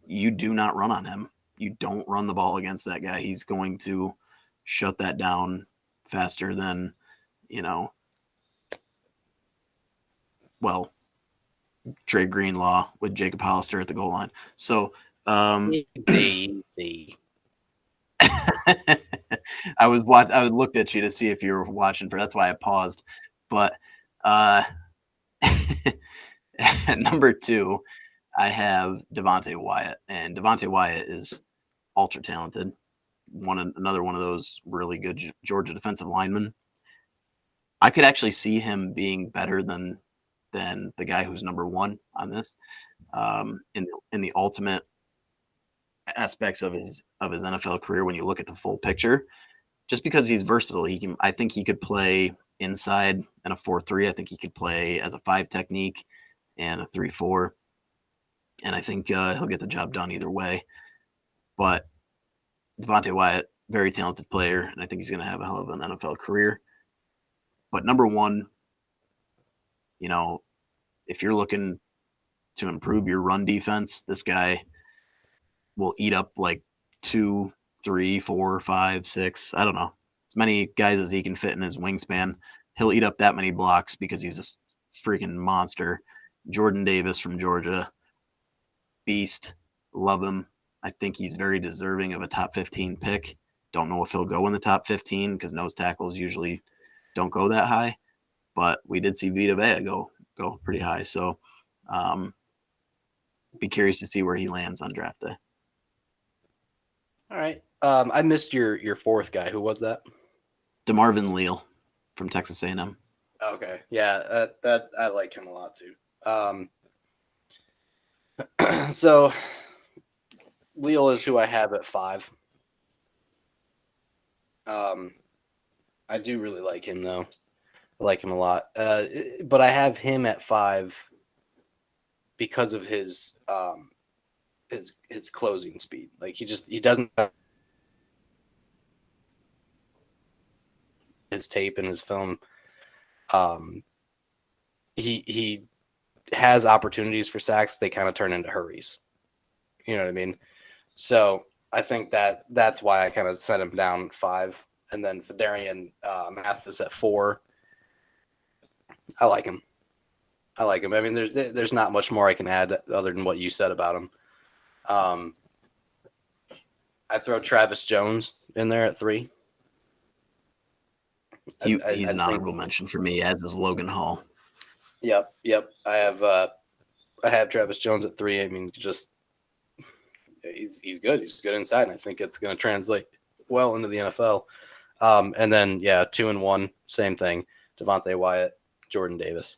You do not run on him. You don't run the ball against that guy. He's going to shut that down faster than, Dre Greenlaw with Jacob Hollister at the goal line. So easy. I looked at you to see if you were watching that's why I paused. But number 2, I have Devonte Wyatt, and Devonte Wyatt is ultra talented. Another one of those really good Georgia defensive linemen. I could actually see him being better than the guy who's number 1 on this in the ultimate aspects of his NFL career. When you look at the full picture, just because he's versatile, I think he could play inside in a 4-3. I think he could play as a 5 technique and a 3-4. And I think he'll get the job done either way. But Devonte Wyatt, very talented player, and I think he's going to have a hell of an NFL career. But number 1, if you're looking to improve your run defense, this guy will eat up like 2, 3, 4, 5, 6, I don't know, as many guys as he can fit in his wingspan. He'll eat up that many blocks because he's a freaking monster. Jordan Davis from Georgia, beast, love him. I think he's very deserving of a top 15 pick. Don't know if he'll go in the top 15 because nose tackles usually don't go that high, but we did see Vita Vea go pretty high. So be curious to see where he lands on draft day. All right. I missed your 4th guy. Who was that? DeMarvin Leal from Texas A&M. Okay. Yeah, that I like him a lot too. So Leal is who I have at 5. I do really like him though. I like him a lot. But I have him at 5 because of his closing speed. Like he doesn't have his tape and his film. He has opportunities for sacks. They kind of turn into hurries. You know what I mean? So I think that's why I kind of set him down at 5, and then Phidarian Mathis at 4. I like him. I mean, there's not much more I can add other than what you said about him. I throw Travis Jones in there at 3. He's an honorable mention for me, as is Logan Hall. Yep. I have Travis Jones at 3. I mean, he's good. He's good inside, and I think it's going to translate well into the NFL. And then 2 and 1, same thing. Devonte Wyatt, Jordan Davis.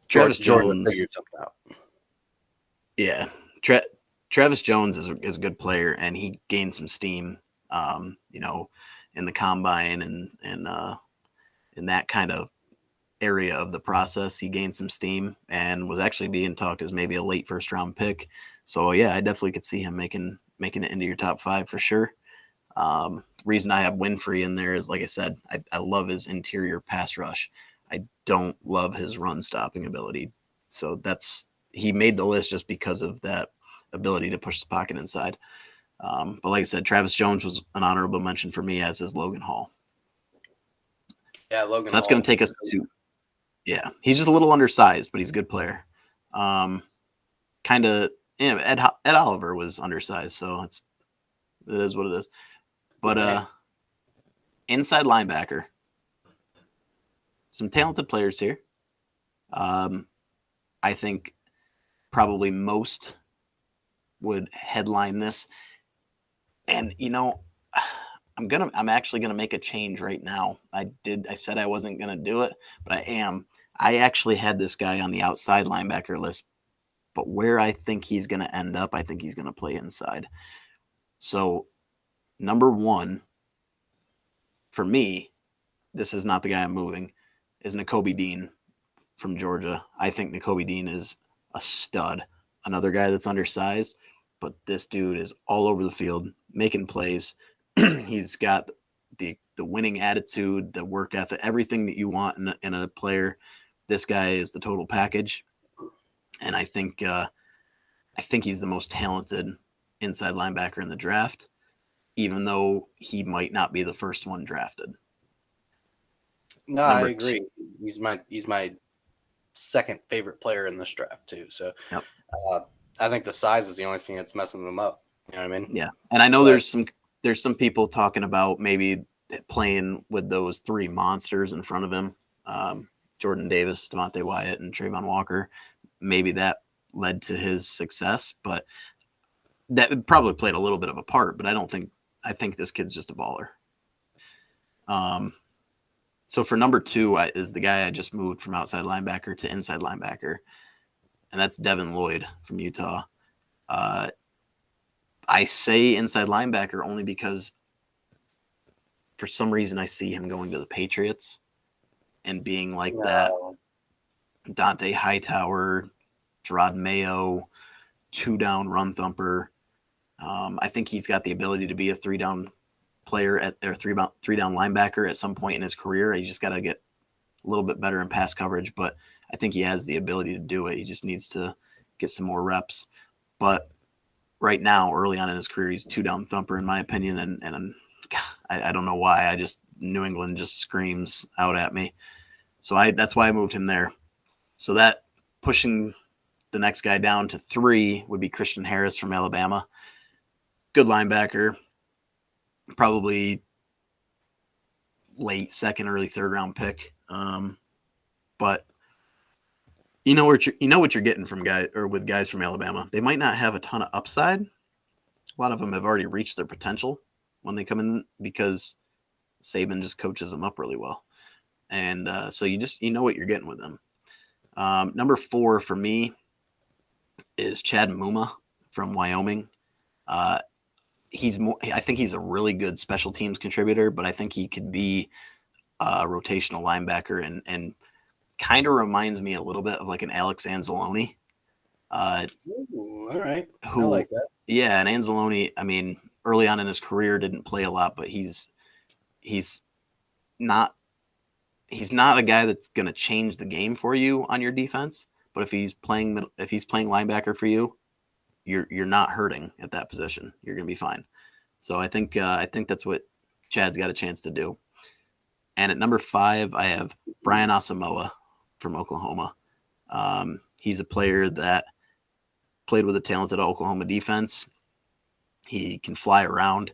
Travis Jordan Jones figured something out. Yeah, Travis Jones is a good player, and he gained some steam, in the combine and in that kind of area of the process. He gained some steam and was actually being talked as maybe a late first round pick. So yeah, I definitely could see him making it into your top 5 for sure. Reason I have Winfrey in there is, like I said, I love his interior pass rush. I don't love his run stopping ability. So he made the list just because of that ability to push the pocket inside. But like I said, Travis Jones was an honorable mention for me, as is Logan Hall. Yeah, Logan. So that's going to take us to, he's just a little undersized, but he's a good player. Kind of, Ed Oliver was undersized, so it is what it is. But inside linebacker, some talented players here. I think probably most would headline this. And I'm actually gonna make a change right now. I said I wasn't gonna do it, but I am. I actually had this guy on the outside linebacker list, but where I think he's gonna end up, I think he's gonna play inside. So number one, for me, this is not the guy I'm moving, is Nakobe Dean from Georgia. I think Nakobe Dean is a stud. Another guy that's undersized, but this dude is all over the field making plays. He's got the winning attitude, the work ethic, everything that you want in a player. This guy is the total package, and I think he's the most talented inside linebacker in the draft, even though he might not be the first one drafted. No, I agree. He's my second favorite player in this draft too. So yep. I think the size is the only thing that's messing them up. You know what I mean? Yeah, and I know there's some people talking about maybe playing with those three monsters in front of him, Jordan Davis, Devontae Wyatt, and Trayvon Walker. Maybe that led to his success, but that probably played a little bit of a part. But I think this kid's just a baller. So for number 2 is the guy I just moved from outside linebacker to inside linebacker, and that's Devin Lloyd from Utah. I say inside linebacker only because for some reason I see him going to the Patriots and being like that Dante Hightower, Gerard Mayo, 2-down run thumper. I think he's got the ability to be a 3-down player or 3-down linebacker at some point in his career. He just got to get a little bit better in pass coverage, but I think he has the ability to do it. He just needs to get some more reps. But right now, early on in his career, he's 2-down thumper in my opinion, and I don't know why. New England just screams out at me. So that's why I moved him there. So that pushing the next guy down to 3 would be Christian Harris from Alabama. Good linebacker, probably late second, early third round pick. But you know what you're getting from guys from Alabama. They might not have a ton of upside. A lot of them have already reached their potential when they come in because Saban just coaches them up really well. And so you know what you're getting with them. Number 4 for me is Chad Muma from Wyoming. I think he's a really good special teams contributor, but I think he could be a rotational linebacker and kind of reminds me a little bit of like an Alex Anzalone. Ooh, all right. I like that. Yeah, and Anzalone, I mean, early on in his career didn't play a lot, but he's not a guy that's going to change the game for you on your defense. But if he's playing linebacker for you, you're not hurting at that position. You're going to be fine. So I think that's what Chad's got a chance to do. And at number 5, I have Brian Asamoah from Oklahoma. He's a player that played with a talented Oklahoma defense. He can fly around.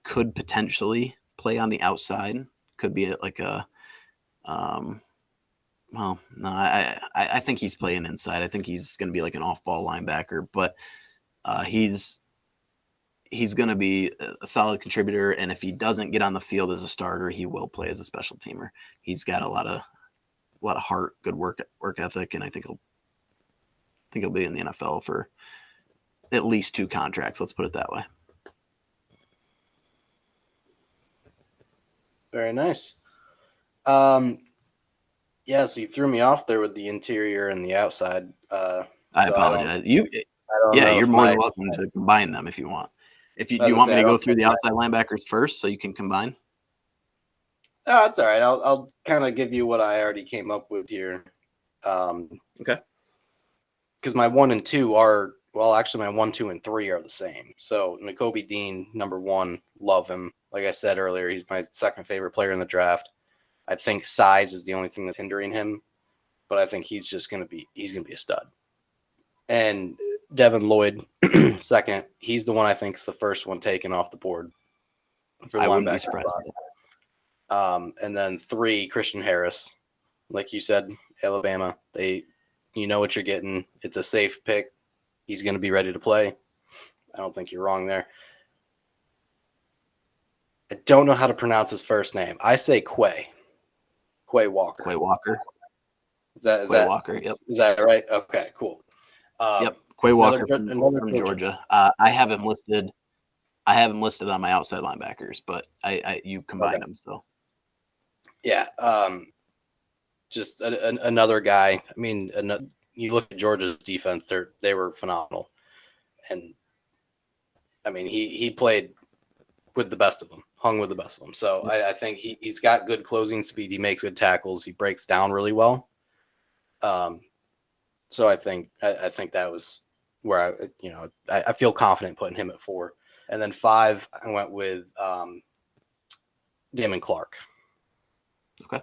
Could potentially play on the outside. Could be like a well, no, I think he's playing inside. I think he's going to be like an off-ball linebacker, but he's going to be a solid contributor. And if he doesn't get on the field as a starter, he will play as a special teamer. He's got a lot of heart, good work ethic, and I think he'll be in the NFL for at least 2 contracts. Let's put it that way. Very nice. Yeah, so you threw me off there with the interior and the outside. I apologize. You're more than welcome to combine them if you want. Do you want me to go through the outside linebackers first so you can combine? No, that's all right. I'll kind of give you what I already came up with here. Okay. Because my 1 and 2 are, well, actually my 1, 2, and 3 are the same. So Nakobe Dean, number 1, love him. Like I said earlier, he's my second favorite player in the draft. I think size is the only thing that's hindering him, but I think he's going to be a stud. And Devin Lloyd, second, he's the one I think is the first one taken off the board for I wouldn't be linebacker. surprised. And then 3, Christian Harris. like you said, Alabama. You know what you're getting. It's a safe pick. He's going to be ready to play. I don't think you're wrong there. I don't know how to pronounce his first name. I say Quay Walker. Quay Walker. Is Quay Walker. Yep. Is that right? Okay, cool. Yep. Quay Walker from Georgia. Georgia. I have him listed. I have him listed on my outside linebackers, but you combined them. So yeah, just another guy. I mean, you look at Georgia's defense; they were phenomenal, and I mean he played with the best of them, hung with the best of them. So I think he's got good closing speed. He makes good tackles. He breaks down really well. So I think that was where I feel confident putting him at 4, and then 5 I went with Damon Clark. Okay.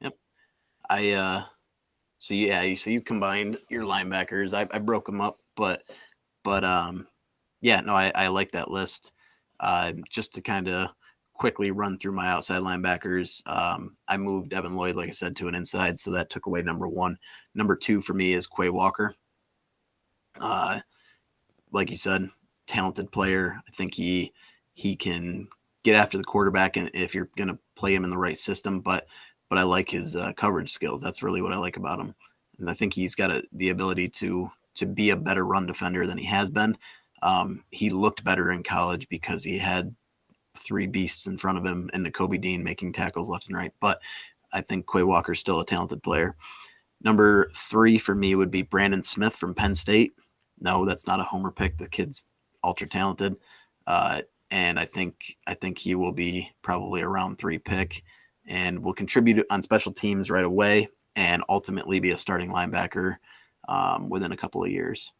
Yep. So you combined your linebackers. I broke them up, but yeah, no, I like that list. Just to kind of quickly run through my outside linebackers, I moved Devin Lloyd, like I said, to an inside, so that took away number 1. Number 2 for me is Quay Walker. Like you said, talented player. I think he can get after the quarterback, and if you're going to play him in the right system, but I like his coverage skills. That's really what I like about him, and I think he's got the ability to be a better run defender than he has been. He looked better in college because he had 3 beasts in front of him and Nakobe Dean making tackles left and right. But I think Quay Walker's still a talented player. Number 3 for me would be Brandon Smith from Penn State. No, that's not a homer pick. The kid's ultra talented. And I think he will be probably a round 3 pick and will contribute on special teams right away and ultimately be a starting linebacker within a couple of years.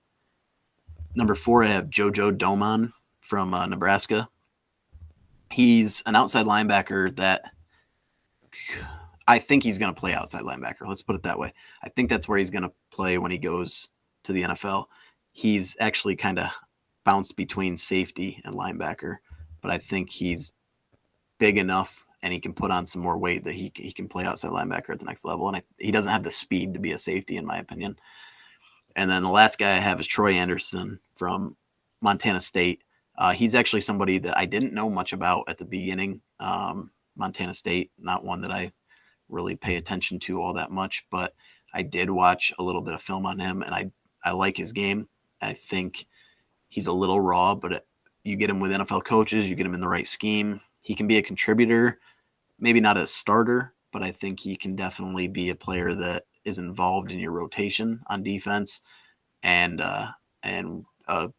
Number 4, I have JoJo Domann from Nebraska. He's an outside linebacker that I think he's going to play outside linebacker. Let's put it that way. I think that's where he's going to play when he goes to the NFL. He's actually kind of bounced between safety and linebacker, but I think he's big enough and he can put on some more weight that he can play outside linebacker at the next level. And he doesn't have the speed to be a safety, in my opinion. And then the last guy I have is Troy Anderson from Montana State. He's actually somebody that I didn't know much about at the beginning. Montana State, not one that I really pay attention to all that much, but I did watch a little bit of film on him, and I like his game. I think he's a little raw, but you get him with NFL coaches, you get him in the right scheme. He can be a contributor, maybe not a starter, but I think he can definitely be a player that is involved in your rotation on defense and a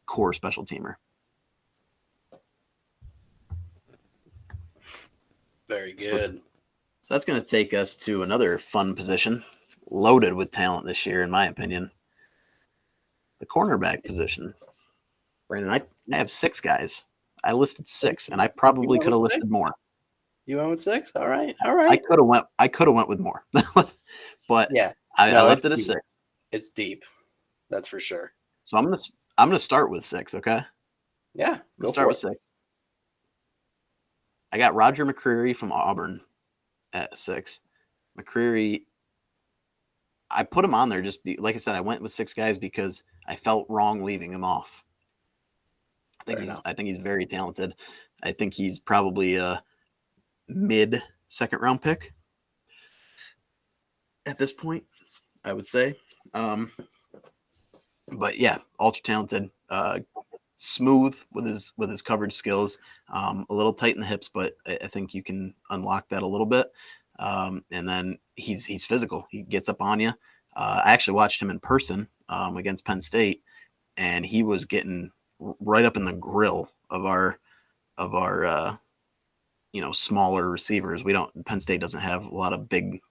core special teamer. Very good. So that's going to take us to another fun position, loaded with talent this year, in my opinion. The cornerback position. Brandon, I have 6 guys. I listed 6, and I probably could have listed more. You went with 6? All right. I could have went with more, but yeah, I left it at 6. It's deep, that's for sure. So I'm gonna start with 6. Okay. Yeah. Go start with 6. I got Roger McCreary from Auburn at 6. McCreary, I put him on there like I said, I went with 6 guys because I felt wrong leaving him off. I think he's very talented. I think he's probably a mid second round pick at this point, I would say. But yeah, ultra talented, smooth with his coverage skills, a little tight in the hips, but I think you can unlock that a little bit. And then he's physical. He gets up on you. I actually watched him in person against Penn State, and he was getting right up in the grill of our smaller receivers. Penn State doesn't have a lot of big,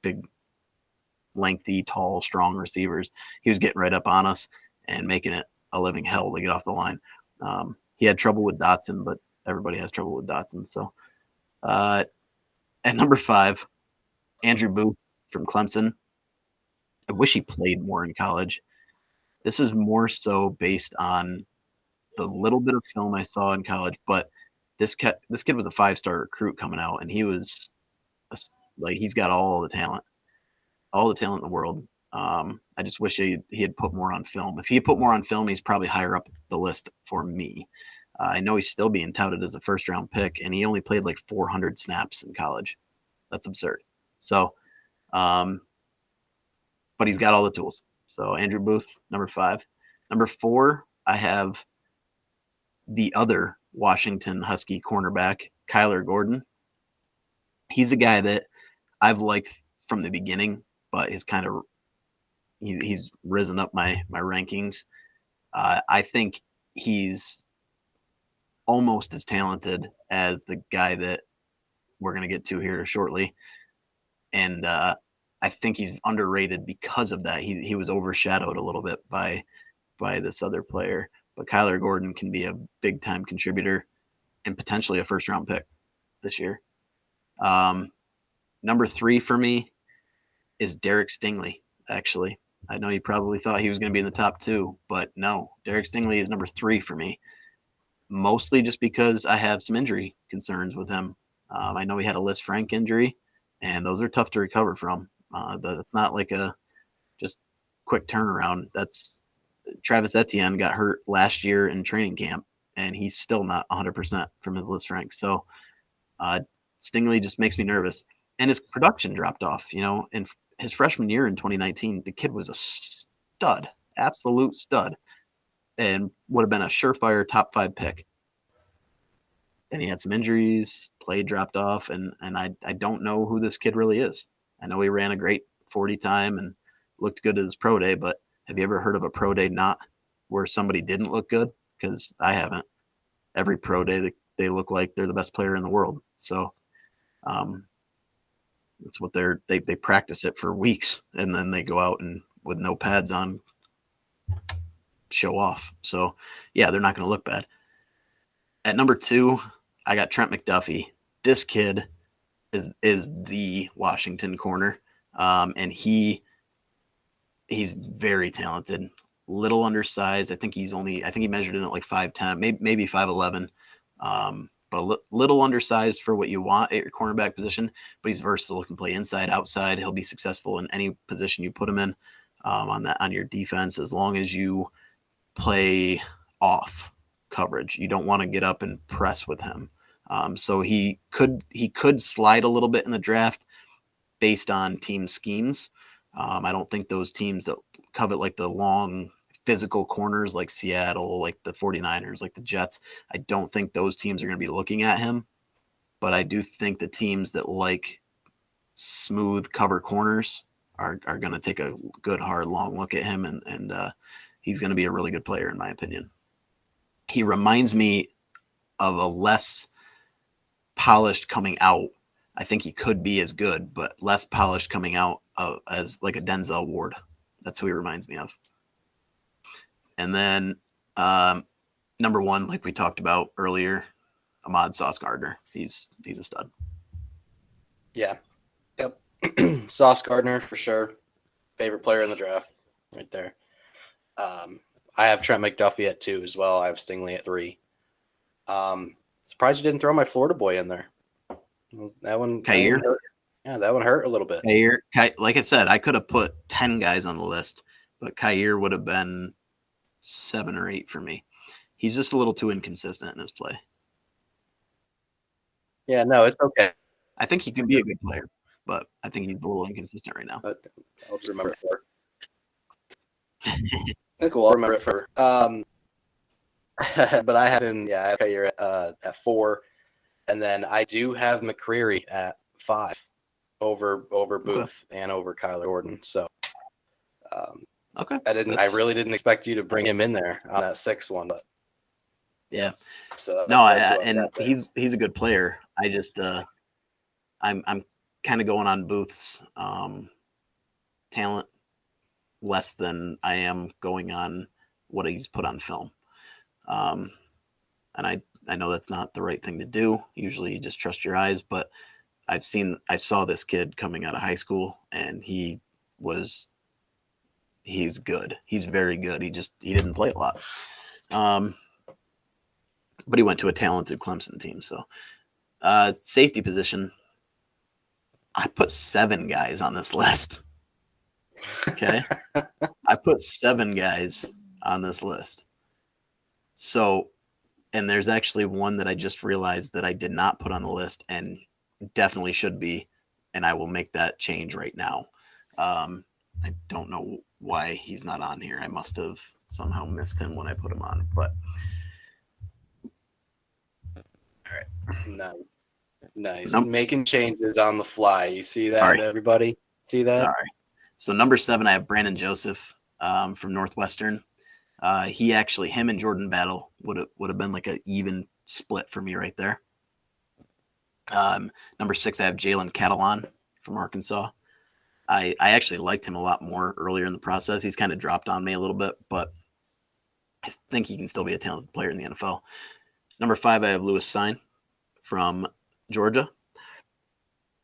lengthy, tall, strong receivers. He was getting right up on us and making it a living hell to get off the line. He had trouble with Dotson, but everybody has trouble with Dotson. So at number 5, Andrew Booth from Clemson. I wish he played more in college. This is more so based on the little bit of film I saw in college, but this kid was a 5-star recruit coming out, and he was he's got all the talent. all the talent in the world. I just wish he had put more on film. If he had put more on film, he's probably higher up the list for me. I know he's still being touted as a first round pick, and he only played like 400 snaps in college. That's absurd. So, but he's got all the tools. So Andrew Booth, number 5. Number 4, I have the other Washington Husky cornerback, Kyler Gordon. He's a guy that I've liked from the beginning, but he's risen up my rankings. I think he's almost as talented as the guy that we're going to get to here shortly. And I think he's underrated because of that. He was overshadowed a little bit by this other player. But Kyler Gordon can be a big time contributor and potentially a first round pick this year. Number 3 for me is Derek Stingley. Actually, I know you probably thought he was going to be in the top 2, but no, Derek Stingley is number 3 for me. Mostly just because I have some injury concerns with him. I know he had a Liz Frank injury, and those are tough to recover from. That's not like a just quick turnaround. That's Travis Etienne got hurt last year in training camp, and he's still not 100% from his Liz Frank. So Stingley just makes me nervous. And his production dropped off. In his freshman year in 2019, the kid was a stud, absolute stud, and would have been a surefire top 5 pick. Then he had some injuries, play dropped off, and I don't know who this kid really is. I know he ran a great 40 time and looked good at his pro day, but have you ever heard of a pro day not where somebody didn't look good? Because I haven't. Every pro day they look like they're the best player in the world. So that's what they practice it for weeks, and then they go out and with no pads on show off. So yeah, they're not going to look bad. At number 2, I got Trent McDuffie. This kid is the Washington corner, and he's very talented. Little undersized. I think he measured in at like 5'10", maybe 5'11", but a little undersized for what you want at your cornerback position. But he's versatile. Can play inside, outside. He'll be successful in any position you put him in on your defense, as long as you play off coverage. You don't want to get up and press with him. So he could slide a little bit in the draft based on team schemes. I don't think those teams that covet like the long physical corners like Seattle, like the 49ers, like the Jets, I don't think those teams are going to be looking at him. But I do think the teams that like smooth cover corners are going to take a good, hard, long look at him, and he's going to be a really good player in my opinion. He reminds me of a less polished coming out. I think he could be as good, but less polished coming out as like a Denzel Ward. That's who he reminds me of. And then number 1, like we talked about earlier, Ahmad Sauce Gardner. He's a stud. Yeah. Yep. Sauce Gardner for sure. Favorite player in the draft right there. I have Trent McDuffie at 2 as well. I have Stingley at 3. Surprised you didn't throw my Florida boy in there. That one hurt. Yeah, that one hurt a little bit. Like I said, I could have put 10 guys on the list, but Kaiir would have been 7 or 8 for me. He's just a little too inconsistent in his play. Yeah, no, it's okay. I think he could be a good player, but I think he's a little inconsistent right now. I'll just remember it for. Cool, I'll remember it for. But I have him. Yeah, I have Kaiir at 4, and then I do have McCreary at 5 over Booth and over Kyler Gordon. So, okay, I really didn't expect you to bring him in there on that 6th one, but yeah. So no, and he's a good player. I just I'm kind of going on Booth's talent less than I am going on what he's put on film. And I know that's not the right thing to do. Usually you just trust your eyes, but I saw this kid coming out of high school, and he's good. He's very good. He didn't play a lot. But he went to a talented Clemson team. So safety position, I put 7 guys on this list. Okay. I put 7 guys on this list. So, and there's actually one that I just realized that I did not put on the list and definitely should be, and I will make that change right now. I don't know why he's not on here. I must have somehow missed him when I put him on, but Nice. Nice. Nope. Making changes on the fly. You see that, Sorry. everybody? See that? sorry. So number 7, I have Brandon Joseph from Northwestern. Him and Jordan Battle would have been like an even split for me right there. Number 6, I have Jalen Catalan from Arkansas. I actually liked him a lot more earlier in the process. He's kind of dropped on me a little bit, but I think he can still be a talented player in the NFL. Number 5, I have Lewis Sine from Georgia.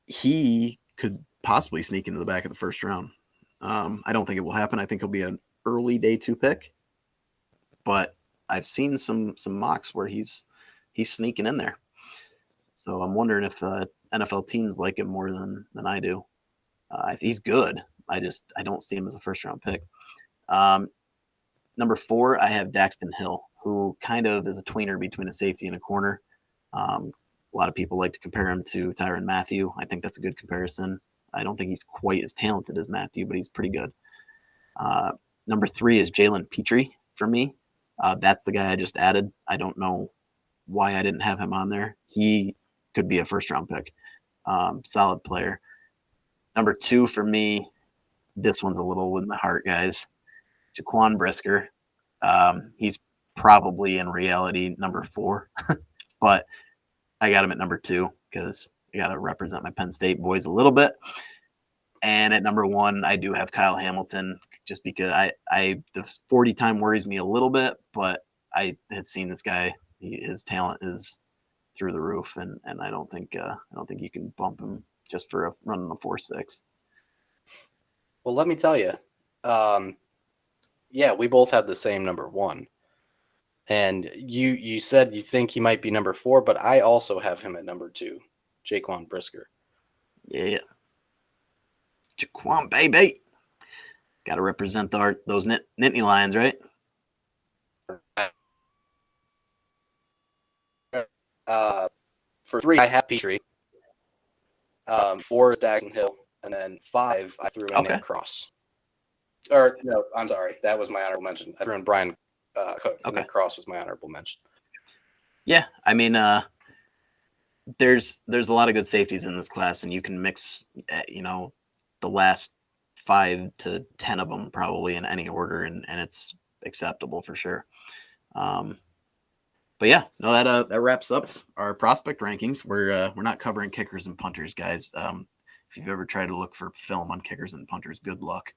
He could possibly sneak into the back of the first round. I don't think it will happen. I think he'll be an early day 2 pick, but I've seen some mocks where he's sneaking in there. So I'm wondering if NFL teams like him more than I do. He's good. I don't see him as a first round pick. Number 4, I have Daxton Hill, who kind of is a tweener between a safety and a corner. A lot of people like to compare him to Tyrann Mathieu. I think that's a good comparison. I don't think he's quite as talented as Mathieu, but he's pretty good. Number 3 is Jalen Petrie for me. That's the guy I just added. I don't know why I didn't have him on there. He could be a first round pick. Solid player. Number 2 for me, this one's a little with my heart, guys. Jaquan Brisker. He's probably in reality number 4, but I got him at number 2 because I got to represent my Penn State boys a little bit. And at number 1, I do have Kyle Hamilton, just because the 40 time worries me a little bit, but I have seen this guy. His talent is through the roof, and I don't think you can bump him just for running a 4.6. Well, let me tell you. Yeah, we both have the same number 1. And you said you think he might be number 4, but I also have him at number 2, Jaquan Brisker. Yeah. Jaquan, baby. Got to represent those Nittany Lions, right? For 3, I have Petrie. 4 is Daxton Hill. And then 5, I threw in Nick Cross. Or, no, I'm sorry. That was my honorable mention. I threw in Brian Cook. Okay. Nick Cross was my honorable mention. Yeah, I mean, there's a lot of good safeties in this class, and you can mix, the last 5 to 10 of them probably in any order, and it's acceptable for sure. But yeah, no, that wraps up our prospect rankings. We're not covering kickers and punters, guys. If you've ever tried to look for film on kickers and punters, good luck.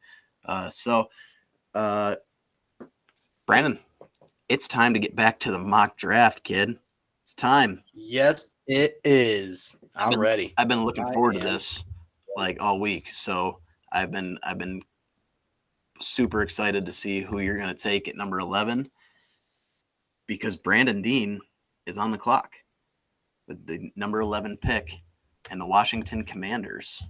Brandon, it's time to get back to the mock draft, kid. It's time. Yes, it is. I'm ready. I've been looking forward to this like all week, so I've been super excited to see who you're going to take at number 11, because Brandon Dean is on the clock with the number 11 pick and the Washington Commanders.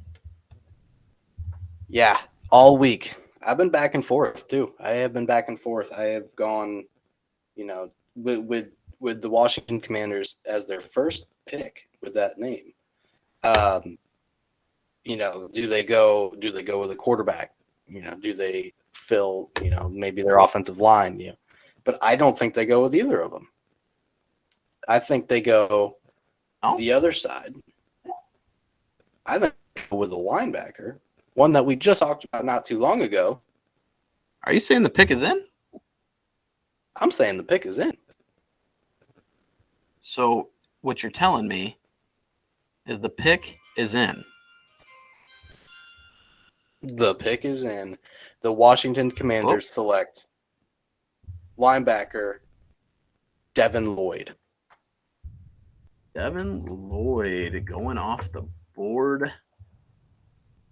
Yeah, all week. I've been back and forth too. I have been back and forth. I have gone, with the Washington Commanders as their first pick with that name. Do they go with a quarterback? Do they fill, maybe their offensive line? But I don't think they go with either of them. I think they go the other side. I think they go with a linebacker, one that we just talked about not too long ago. Are you saying the pick is in? I'm saying the pick is in. So what you're telling me is the pick is in. The pick is in. The Washington Commanders select linebacker Devin Lloyd. Devin Lloyd going off the board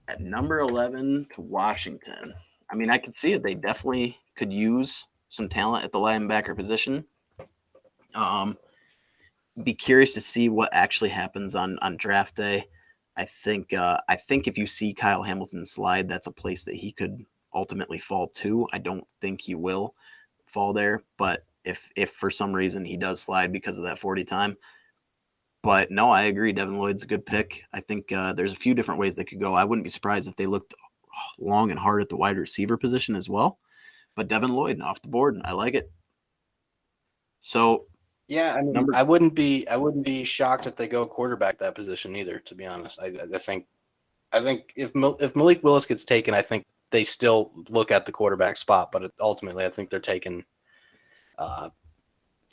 at number 11 to Washington. I mean, I could see it. They definitely could use some talent at the linebacker position. Be curious to see what actually happens on draft day. I think if you see Kyle Hamilton slide, that's a place that he could ultimately fall to. I don't think he will fall there, but if for some reason he does slide because of that 40 time. But no, I agree. Devin Lloyd's a good pick. I think there's a few different ways they could go. I wouldn't be surprised if they looked long and hard at the wide receiver position as well. But Devin Lloyd off the board, I like it. So yeah, I mean, I wouldn't be shocked if they go quarterback that position either. To be honest, I think if Malik Willis gets taken, I think they still look at the quarterback spot, but ultimately, I think they're taking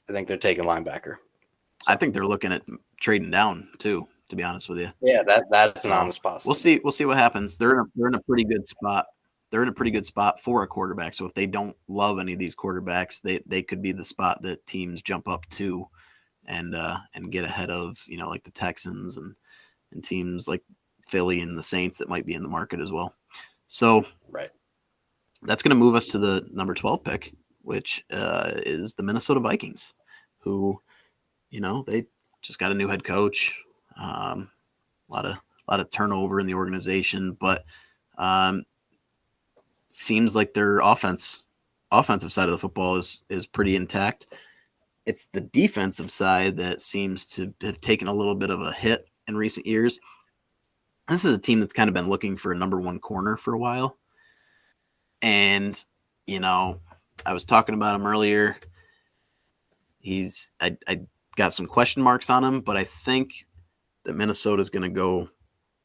linebacker. I think they're looking at trading down too. To be honest with you, yeah, that's an honest possibility. We'll see what happens. They're in a pretty good spot. They're in a pretty good spot for a quarterback. So if they don't love any of these quarterbacks, they could be the spot that teams jump up to and get ahead of, like the Texans and teams like Philly and the Saints that might be in the market as well. So right, that's going to move us to the number 12 pick, which is the Minnesota Vikings, who, they just got a new head coach. A lot of turnover in the organization, but seems like their offensive side of the football is pretty intact. It's the defensive side that seems to have taken a little bit of a hit in recent years. This is a team that's kind of been looking for a number one corner for a while. And, I was talking about him earlier. I got some question marks on him, but I think that Minnesota is going to go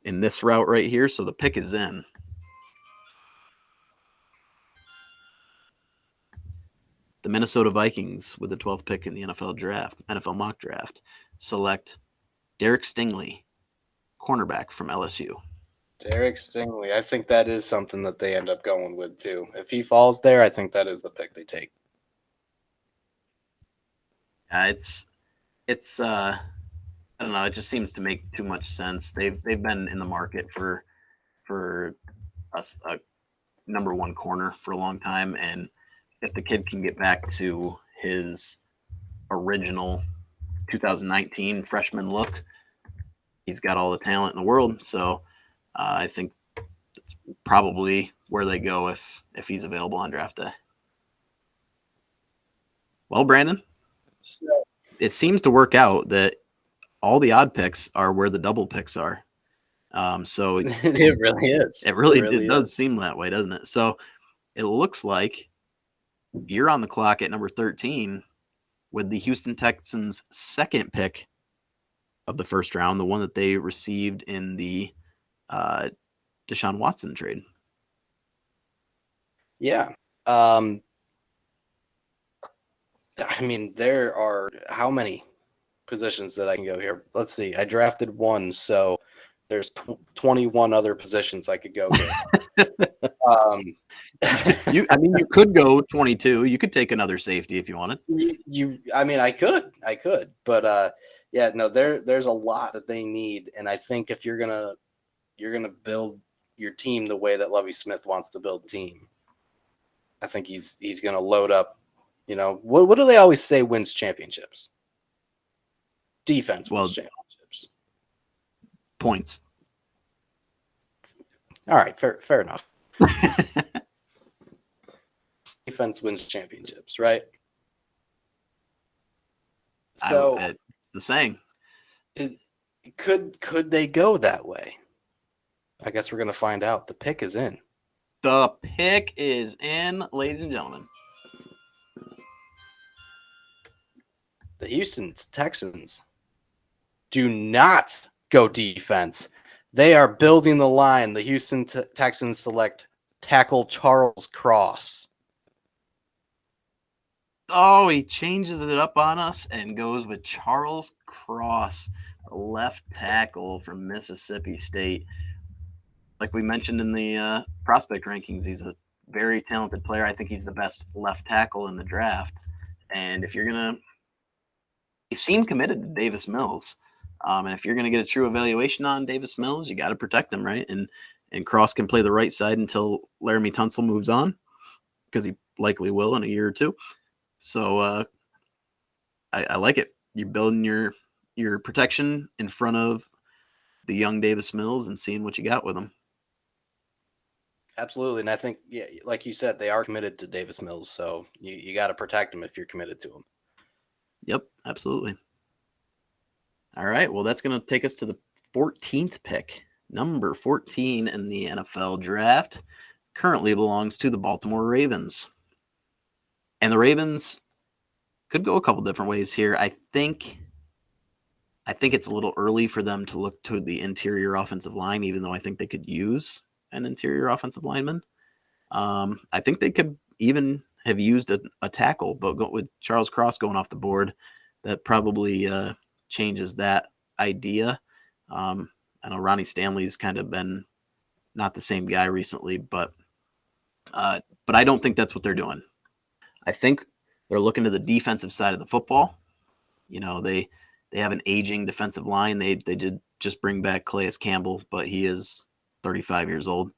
in this route right here. So the pick is in. The Minnesota Vikings, with the 12th pick in the NFL mock draft, select Derek Stingley, cornerback from LSU. Derek Stingley. I think that is something that they end up going with too. If he falls there, I think that is the pick they take. It's I don't know. It just seems to make too much sense. They've been in the market for a number one corner for a long time, and if the kid can get back to his original 2019 freshman look, he's got all the talent in the world. So I think that's probably where they go if he's available on draft day. Well, Brandon, it seems to work out that all the odd picks are where the double picks are. So it really is. It does seem that way, doesn't it? So it looks like you're on the clock at number 13 with the Houston Texans' second pick of the first round, the one that they received in the Deshaun Watson trade. Yeah. I mean, there are how many positions that I can go here? Let's see. I drafted one, so there's 21 other positions I could go here. You could go 22. You could take another safety if you wanted. I could, but yeah, no, there's a lot that they need, and I think if you're gonna build your team the way that Lovie Smith wants to build the team, I think he's gonna load up. What do they always say wins championships? Defense wins championships. Points. All right, fair enough. Defense wins championships, right? So it's the saying. Could they go that way? I guess we're gonna find out. The pick is in. The pick is in, ladies and gentlemen. The Houston Texans do not go defense. They are building the line. The Houston Texans select tackle Charles Cross. Oh, he changes it up on us and goes with Charles Cross, left tackle from Mississippi State. Like we mentioned in the prospect rankings, he's a very talented player. I think he's the best left tackle in the draft. And if you're going to – he seemed committed to Davis Mills. And if you're going to get a true evaluation on Davis Mills, you got to protect him, right? And Cross can play the right side until Laramie Tunsil moves on, because he likely will in a year or two. So I like it. You're building your protection in front of the young Davis Mills and seeing what you got with him. Absolutely. And I think, yeah, like you said, they are committed to Davis Mills. So you got to protect him if you're committed to him. Yep, absolutely. All right. Well, that's going to take us to the 14th pick. Number 14 in the NFL draft currently belongs to the Baltimore Ravens. And the Ravens could go a couple different ways here. I think it's a little early for them to look to the interior offensive line, even though I think they could use an interior offensive lineman. I think they could even have used a tackle, but with Charles Cross going off the board, that probably changes that idea. I know Ronnie Stanley's kind of been not the same guy recently, but I don't think that's what they're doing. I think they're looking to the defensive side of the football. You know, they have an aging defensive line. They did just bring back Calais Campbell, but he is 35 years old.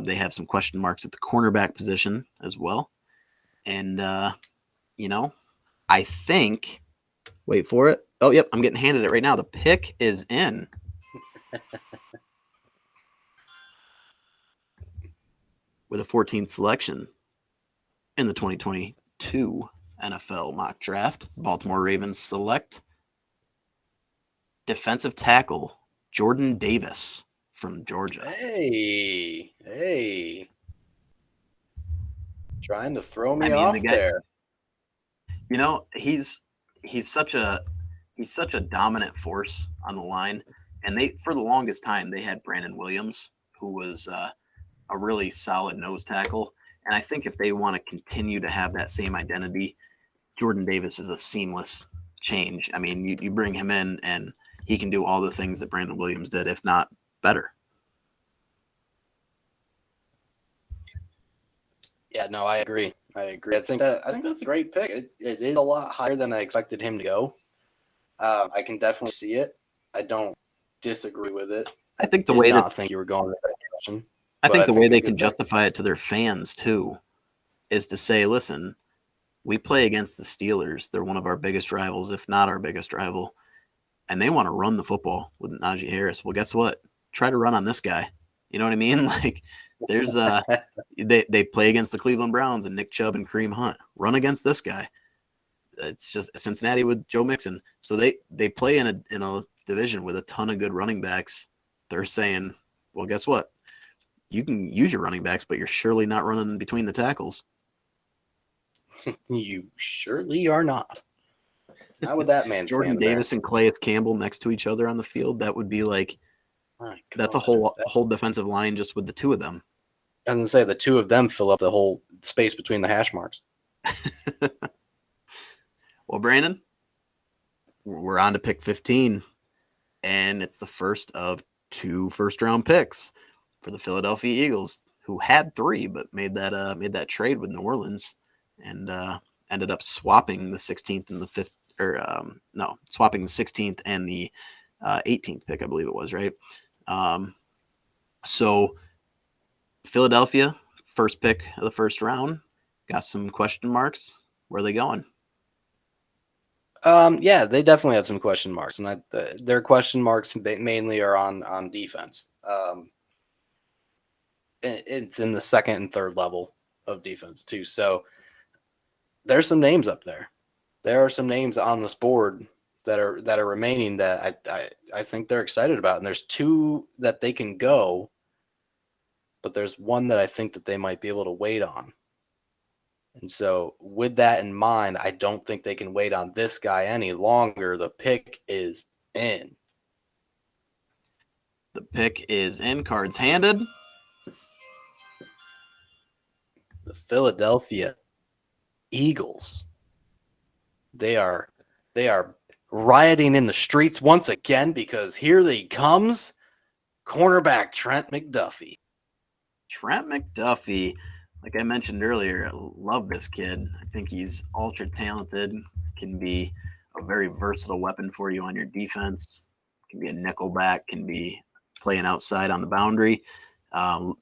They have some question marks at the cornerback position as well. And, you know, I think, wait for it. Oh, yep, I'm getting handed it right now. The pick is in. With a 14th selection in the 2022 NFL mock draft, Baltimore Ravens select defensive tackle Jordan Davis from Georgia. Hey. Trying to throw me off there. You know, he's such a dominant force on the line. And they, for the longest time, they had Brandon Williams, who was a really solid nose tackle. And I think if they want to continue to have that same identity, Jordan Davis is a seamless change. I mean, you bring him in and he can do all the things that Brandon Williams did, if not better. Yeah, no, I agree. I think that's a great pick. It is a lot higher than I expected him to go. I can definitely see it. I don't disagree with it. I think I think you were going in that direction. I think the way they can justify it to their fans too is to say, listen, we play against the Steelers. They're one of our biggest rivals, if not our biggest rival. And they want to run the football with Najee Harris. Well, guess what? Try to run on this guy. You know what I mean? Like there's they play against the Cleveland Browns and Nick Chubb and Kareem Hunt. Run against this guy. It's just Cincinnati with Joe Mixon. So they play in a division with a ton of good running backs. They're saying, well, guess what? You can use your running backs, but you're surely not running between the tackles. You surely are not. How would that man Jordan Davis and Calais Campbell next to each other on the field? That would be like that's a whole defensive line just with the two of them. I was gonna say the two of them fill up the whole space between the hash marks. Well, Brandon, we're on to pick 15, and it's the first of 2 first-round picks for the Philadelphia Eagles, who had 3 but made that trade with New Orleans and ended up swapping the 16th and the 5th, swapping the 16th and the 18th pick, I believe it was, right? So Philadelphia, first pick of the first round, got some question marks. Where are they going? Yeah, they definitely have some question marks, and their question marks mainly are on defense. It's in the second and third level of defense too. So there's some names up there. There are some names on this board that are remaining that I think they're excited about, and there's 2 that they can go, but there's one that I think that they might be able to wait on. And so with that in mind, I don't think they can wait on this guy any longer. The pick is in. The pick is in. Cards handed. The Philadelphia Eagles. They are rioting in the streets once again because here he comes, cornerback Trent McDuffie. Trent McDuffie. Like I mentioned earlier, I love this kid. I think he's ultra talented, can be a very versatile weapon for you on your defense, can be a nickel back, can be playing outside on the boundary.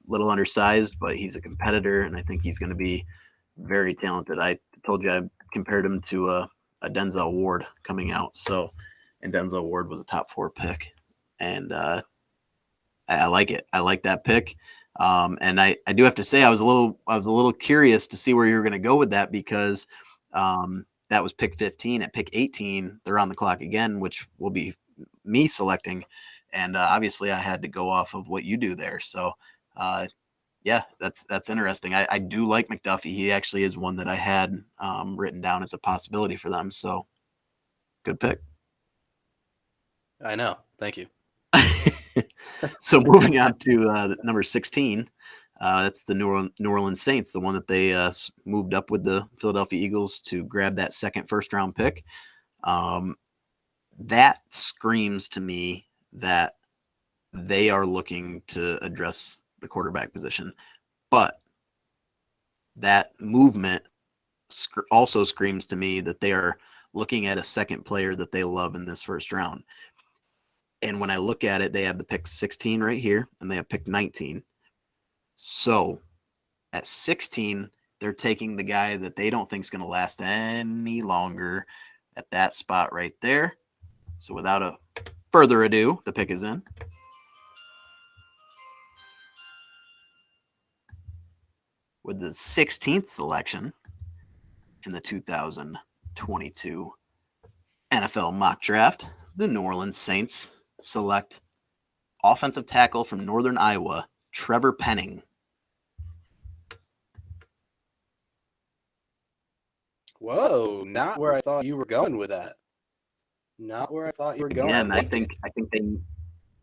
Little undersized, but he's a competitor, and I think he's going to be very talented. I told you I compared him to a Denzel Ward coming out. So, and Denzel Ward was a top 4 pick, and I like it. I like that pick. And I do have to say I was a little curious to see where you were going to go with that because that was pick 15. At pick 18, they're on the clock again, which will be me selecting. And obviously, I had to go off of what you do there. So, yeah, that's interesting. I do like McDuffie. He actually is one that I had written down as a possibility for them. So, good pick. I know. Thank you. So moving on to number 16, that's the New Orleans Saints, the one that they moved up with the Philadelphia Eagles to grab that second first-round pick. That screams to me that they are looking to address the quarterback position. But that movement also screams to me that they are looking at a second player that they love in this first round. And when I look at it, they have the pick 16 right here, and they have pick 19. So at 16, they're taking the guy that they don't think is going to last any longer at that spot right there. So without a further ado, the pick is in. With the 16th selection in the 2022 NFL mock draft, the New Orleans Saints select offensive tackle from Northern Iowa, Trevor Penning. Whoa, not where I thought you were going with that. Not where I thought you were going. Again, I think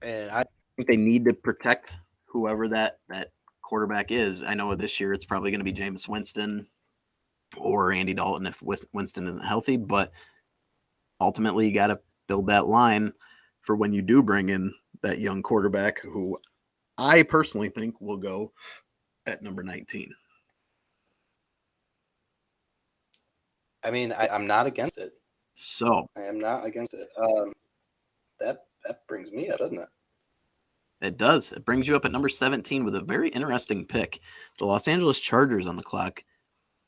they need to protect whoever that quarterback is. I know this year it's probably going to be Jameis Winston or Andy Dalton if Winston isn't healthy, but ultimately you got to build that line for when you do bring in that young quarterback who I personally think will go at number 19. I mean, I'm not against it. So I am not against it. That brings me up, doesn't it? It does. It brings you up at number 17 with a very interesting pick. The Los Angeles Chargers on the clock.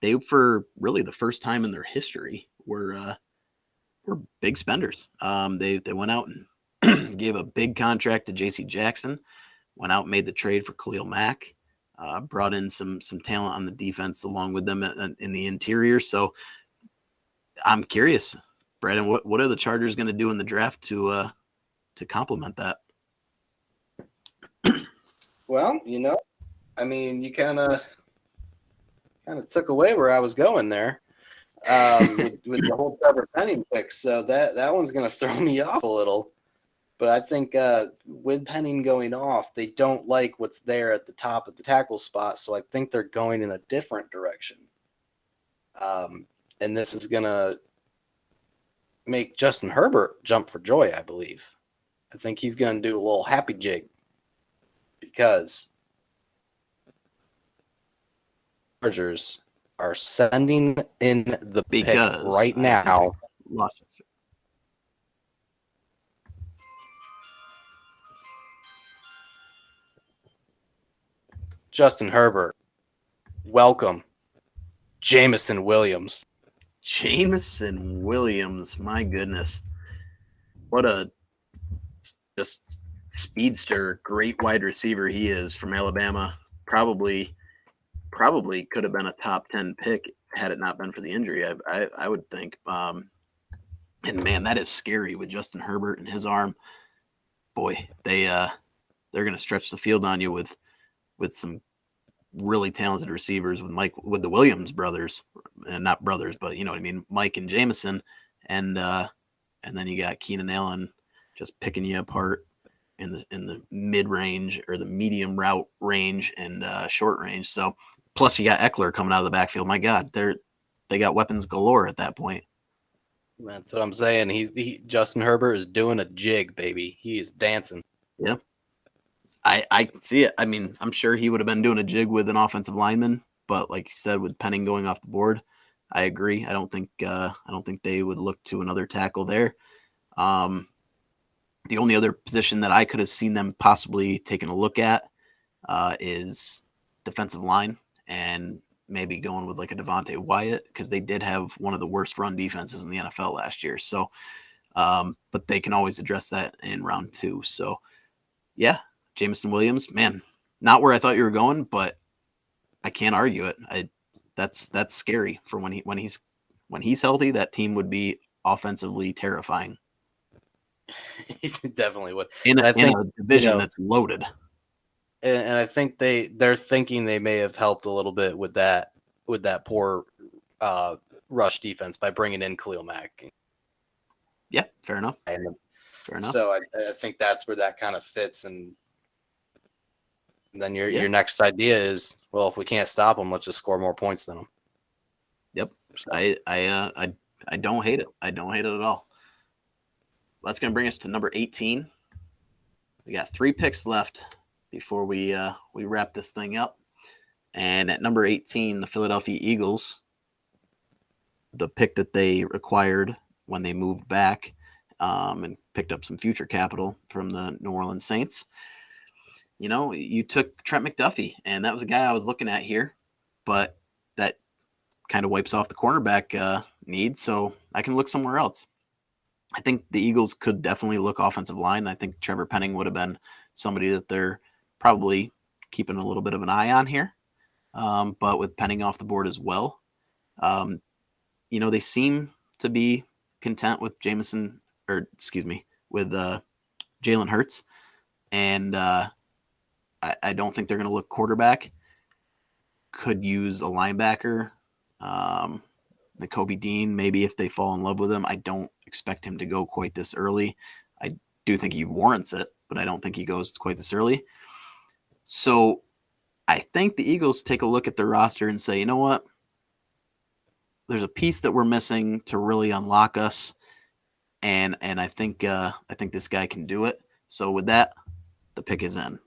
They, for really the first time in their history, were big spenders. They went out and gave a big contract to J.C. Jackson. Went out and made the trade for Khalil Mack. Brought in some talent on the defense along with them in the interior. So I'm curious, Brandon, what are the Chargers going to do in the draft to complement that? Well, I mean, you kind of took away where I was going there with the whole Trevor Penning pick. So that one's going to throw me off a little. But I think with Penning going off, they don't like what's there at the top of the tackle spot. So I think they're going in a different direction. And this is going to make Justin Herbert jump for joy, I believe. I think he's going to do a little happy jig because Chargers are sending in the pick right now. Justin Herbert, welcome. Jameson Williams. Jameson Williams, my goodness. What a just speedster, great wide receiver he is from Alabama. Probably could have been a top 10 pick had it not been for the injury, I would think. And man, that is scary with Justin Herbert and his arm. Boy, they're going to stretch the field on you with some really talented receivers with the Williams brothers, and not brothers, but you know what I mean, Mike and Jameson, and then you got Keenan Allen just picking you apart in the mid range or the medium route range and short range. So plus you got Eckler coming out of the backfield. My God, they got weapons galore at that point. That's what I'm saying. Justin Herbert is doing a jig, baby. He is dancing. Yeah. I can see it. I mean, I'm sure he would have been doing a jig with an offensive lineman, but like you said, with Penning going off the board, I agree. I don't think they would look to another tackle there. The only other position that I could have seen them possibly taking a look at is defensive line, and maybe going with like a Devontae Wyatt, because they did have one of the worst run defenses in the NFL last year. So, but they can always address that in round 2. So, yeah. Jameson Williams, man, Not where I thought you were going, but I can't argue it. That's scary for when he's healthy. That team would be offensively terrifying He definitely would. in And I think, a division know, that's loaded. and I think they're thinking they may have helped a little bit with that poor rush defense by bringing in Khalil Mack. Yeah, fair enough. And Fair enough. so I think that's where that kind of fits. And then Yeah. your next idea is, well, if we can't stop them, let's just score more points than them. Yep. I don't hate it. I don't hate it at all. That's going to bring us to number 18. We got 3 picks left before we wrap this thing up. And at number 18, the Philadelphia Eagles, the pick that they acquired when they moved back and picked up some future capital from the New Orleans Saints. You know, you took Trent McDuffie, and that was a guy I was looking at here, but that kind of wipes off the cornerback need, so I can look somewhere else. I think the Eagles could definitely look offensive line. I think Trevor Penning would have been somebody that they're probably keeping a little bit of an eye on here, but with Penning off the board as well. You know, they seem to be content with Jalen Hurts, and I don't think they're going to look quarterback. Could use a linebacker, Nakobe Dean, maybe if they fall in love with him. I don't expect him to go quite this early. I do think he warrants it, but I don't think he goes quite this early. So I think the Eagles take a look at their roster and say, you know what? There's a piece that we're missing to really unlock us, and I think this guy can do it. So with that, the pick is in.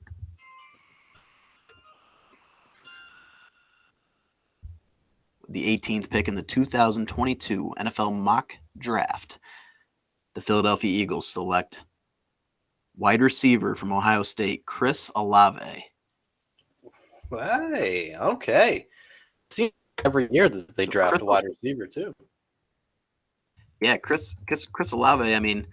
The 18th pick in the 2022 NFL mock draft, the Philadelphia Eagles select wide receiver from Ohio State, Chris Olave. Hey, okay. See, every year that they draft a wide receiver too. Yeah, Chris Olave. I mean,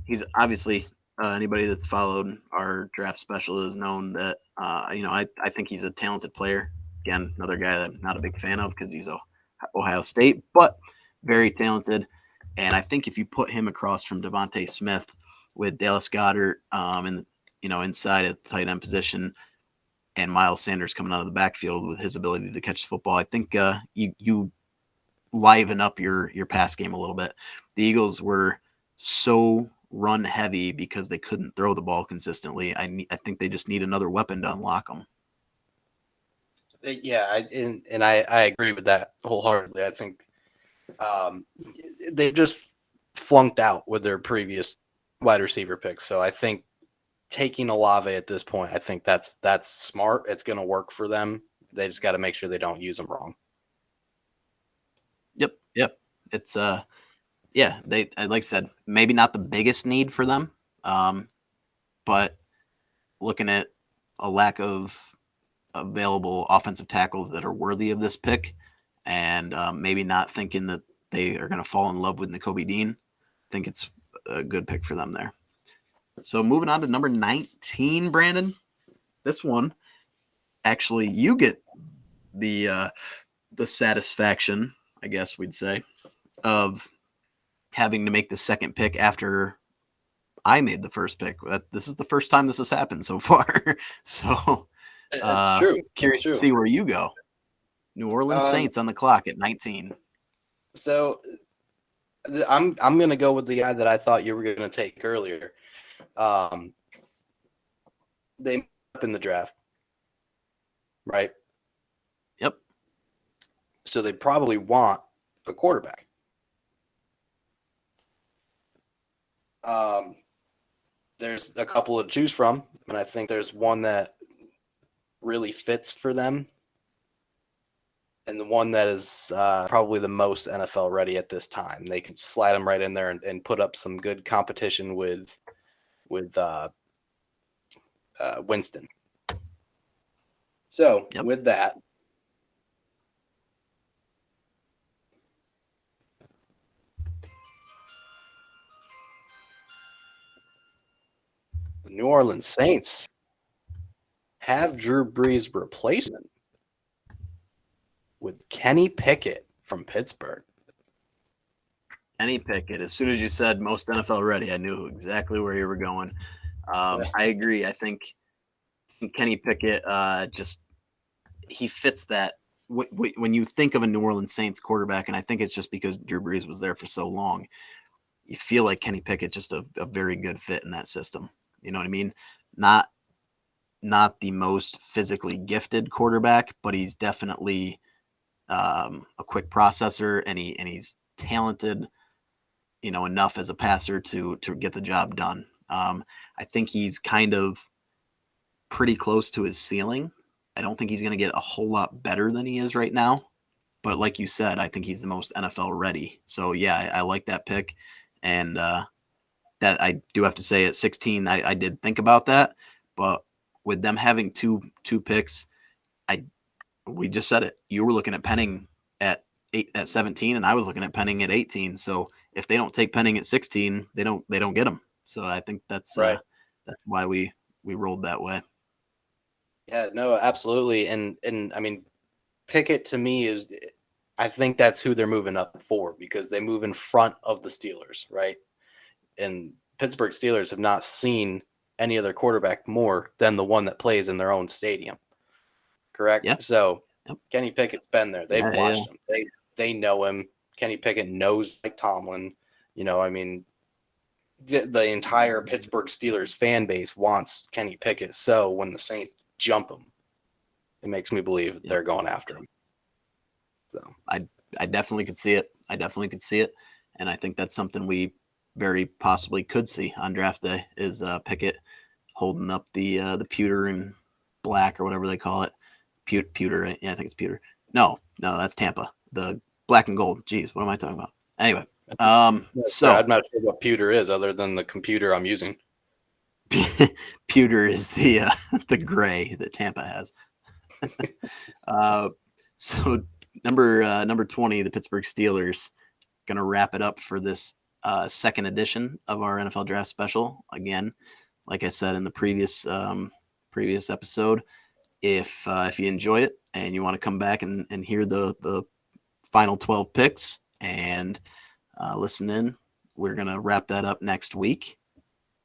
he's obviously anybody that's followed our draft special has known that. I think he's a talented player. Again, another guy that I'm not a big fan of because he's Ohio State, but very talented. And I think if you put him across from Devontae Smith with Dallas Goedert inside at the tight end position, and Miles Sanders coming out of the backfield with his ability to catch the football, I think you liven up your pass game a little bit. The Eagles were so run heavy because they couldn't throw the ball consistently. I think they just need another weapon to unlock them. Yeah, I agree with that wholeheartedly. I think they just flunked out with their previous wide receiver picks. So I think taking Olave at this point, I think that's smart. It's going to work for them. They just got to make sure they don't use them wrong. Yep. It's yeah, they like I said, maybe not the biggest need for them, but looking at a lack of available offensive tackles that are worthy of this pick, and maybe not thinking that they are going to fall in love with Nakobe Dean, I think it's a good pick for them there. So moving on to number 19, Brandon. This one, actually, you get the satisfaction, I guess we'd say, of having to make the second pick after I made the first pick. This is the first time this has happened so far. So that's true. Curious to see where you go. New Orleans Saints on the clock at 19. So I'm going to go with the guy that I thought you were going to take earlier. They up in the draft, right? Yep. So they probably want a quarterback. There's a couple to choose from, and I think there's one that really fits for them, and the one that is probably the most NFL ready at this time. They can slide them right in there and put up some good competition with Winston. So with that, the New Orleans Saints have Drew Brees' replacement with Kenny Pickett from Pittsburgh. Kenny Pickett. As soon as you said most NFL ready, I knew exactly where you were going. I agree. I think Kenny Pickett just he fits that. When you think of a New Orleans Saints quarterback, and I think it's just because Drew Brees was there for so long, you feel like Kenny Pickett just a very good fit in that system. You know what I mean? Not the most physically gifted quarterback, but he's definitely a quick processor, and he's talented, enough as a passer to get the job done. I think he's kind of pretty close to his ceiling. I don't think he's going to get a whole lot better than he is right now. But like you said, I think he's the most NFL ready. So, yeah, I like that pick. And that I do have to say at 16, I did think about that. But with them having two picks, we just said it. You were looking at Penning at 17, and I was looking at Penning at 18. So if they don't take Penning at 16, they don't get him. So I think that's Right. That's why we rolled that way. Yeah, no, absolutely. And I mean, Pickett to me is, I think that's who they're moving up for, because they move in front of the Steelers, right? And Pittsburgh Steelers have not seen any other quarterback more than the one that plays in their own stadium. Correct? Yep. So Yep. Kenny Pickett's been there. They've Yeah, watched him. They know him. Kenny Pickett knows Mike Tomlin. I mean, the entire Pittsburgh Steelers fan base wants Kenny Pickett. So when the Saints jump him, it makes me believe they're going after him. So I definitely could see it. And I think that's something we very possibly could see on draft day is Pickett holding up the pewter and black or whatever they call it. Pewter, right? Yeah, I think it's pewter. No, that's Tampa. The black and gold. Jeez, what am I talking about? Anyway, so I'm not sure what pewter is other than the computer I'm using. pewter is the gray that Tampa has. So number 20, the Pittsburgh Steelers, going to wrap it up for this second edition of our NFL Draft Special. Again, like I said in the previous episode, if you enjoy it and you want to come back and hear the final 12 picks and listen in, we're going to wrap that up next week.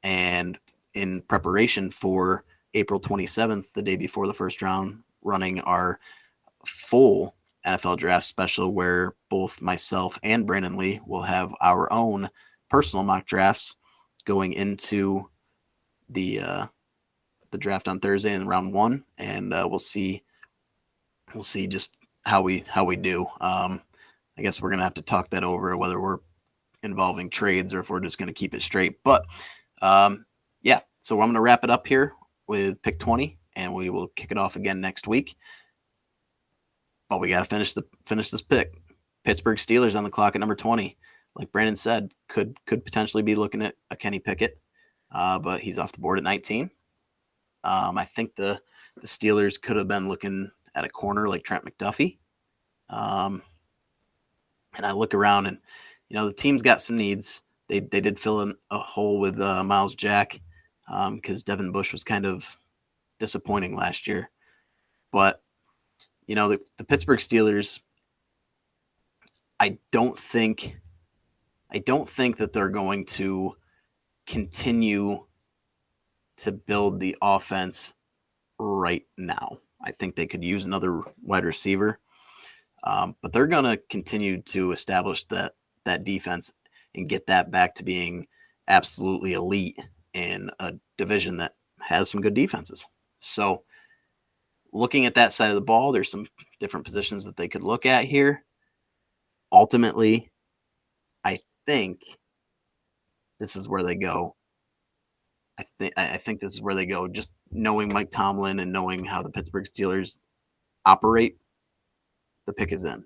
And in preparation for April 27th, the day before the first round, running our full NFL Draft Special, where both myself and Brandon Lee will have our own personal mock drafts going into the draft on Thursday in round 1, and we'll see just how we do. I guess we're gonna have to talk that over, whether we're involving trades or if we're just gonna keep it straight. But yeah, so I'm gonna wrap it up here with pick 20, and we will kick it off again next week. But we got to finish this pick. Pittsburgh Steelers on the clock at number 20. Like Brandon said, could potentially be looking at a Kenny Pickett, but he's off the board at 19. I think the Steelers could have been looking at a corner like Trent McDuffie. And I look around, and the team's got some needs. They did fill in a hole with Miles Jack because Devin Bush was kind of disappointing last year. But the Pittsburgh Steelers, I don't think that they're going to continue to build the offense right now. I think they could use another wide receiver, but they're going to continue to establish that defense and get that back to being absolutely elite in a division that has some good defenses. So looking at that side of the ball, there's some different positions that they could look at here. Ultimately, I think this is where they go. I think this is where they go. Just knowing Mike Tomlin and knowing how the Pittsburgh Steelers operate, the pick is in.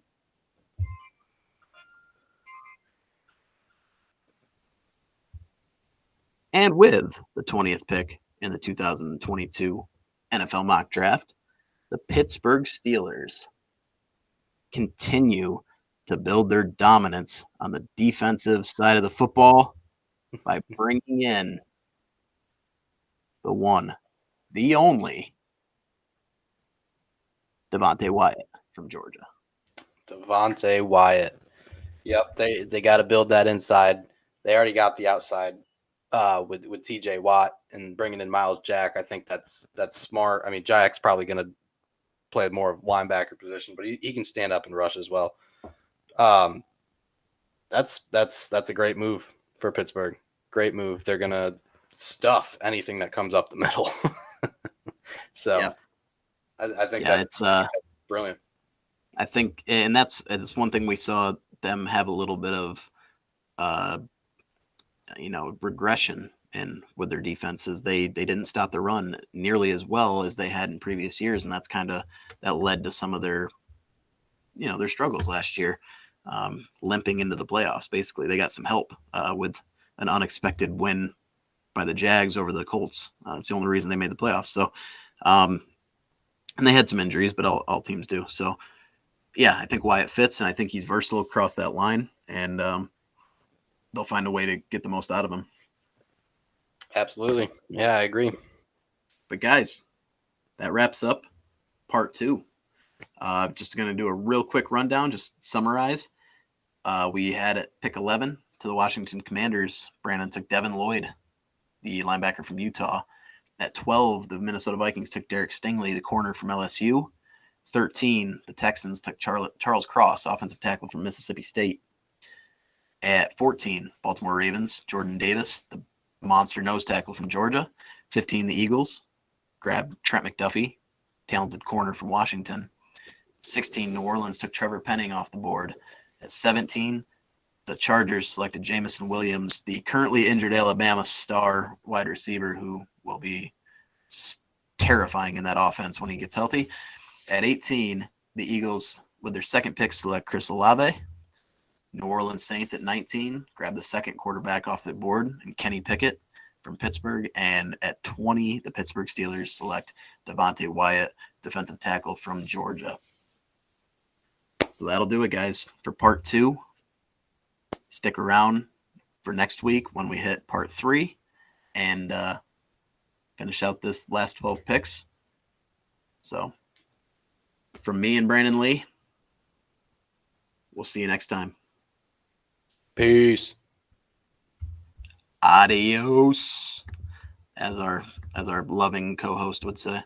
And with the 20th pick in the 2022 NFL mock draft, the Pittsburgh Steelers continue to build their dominance on the defensive side of the football by bringing in the one, the only Devontae Wyatt from Georgia. Devontae Wyatt. Yep, they got to build that inside. They already got the outside with TJ Watt and bringing in Miles Jack. I think that's smart. I mean, Jack's probably going to play more of linebacker position, but he can stand up and rush as well. That's a great move for Pittsburgh. Great move. They're going to stuff anything that comes up the middle. So Yep. I think it's brilliant. I think, and that's one thing we saw them have a little bit of, regression in with their defenses. They didn't stop the run nearly as well as they had in previous years, and that's that led to some of their, their struggles last year, limping into the playoffs. Basically, they got some help with an unexpected win by the Jags over the Colts. It's the only reason they made the playoffs. So, and they had some injuries, but all teams do. So, yeah, I think Wyatt fits, and I think he's versatile across that line, and they'll find a way to get the most out of him. Absolutely. Yeah, I agree. But guys, that wraps up part 2. Just going to do a real quick rundown, just summarize. We had at pick 11 to the Washington Commanders. Brandon took Devin Lloyd, the linebacker from Utah. At 12, the Minnesota Vikings took Derek Stingley, the corner from LSU. 13, the Texans took Charles Cross, offensive tackle from Mississippi State. At 14, Baltimore Ravens, Jordan Davis, the monster nose tackle from Georgia. 15, the Eagles grabbed Trent McDuffie, talented corner from Washington. 16, New Orleans took Trevor Penning off the board. At 17, the Chargers selected Jameson Williams, the currently injured Alabama star wide receiver who will be terrifying in that offense when he gets healthy. At 18, the Eagles, with their second pick, select Chris Olave. New Orleans Saints at 19 grabbed the second quarterback off the board, and Kenny Pickett from Pittsburgh. And at 20, the Pittsburgh Steelers select Devontae Wyatt, defensive tackle from Georgia. So that'll do it, guys, for part 2. Stick around for next week when we hit part 3 and finish out this last 12 picks. So from me and Brandon Lee, we'll see you next time. Peace. Adios, as our loving co-host would say.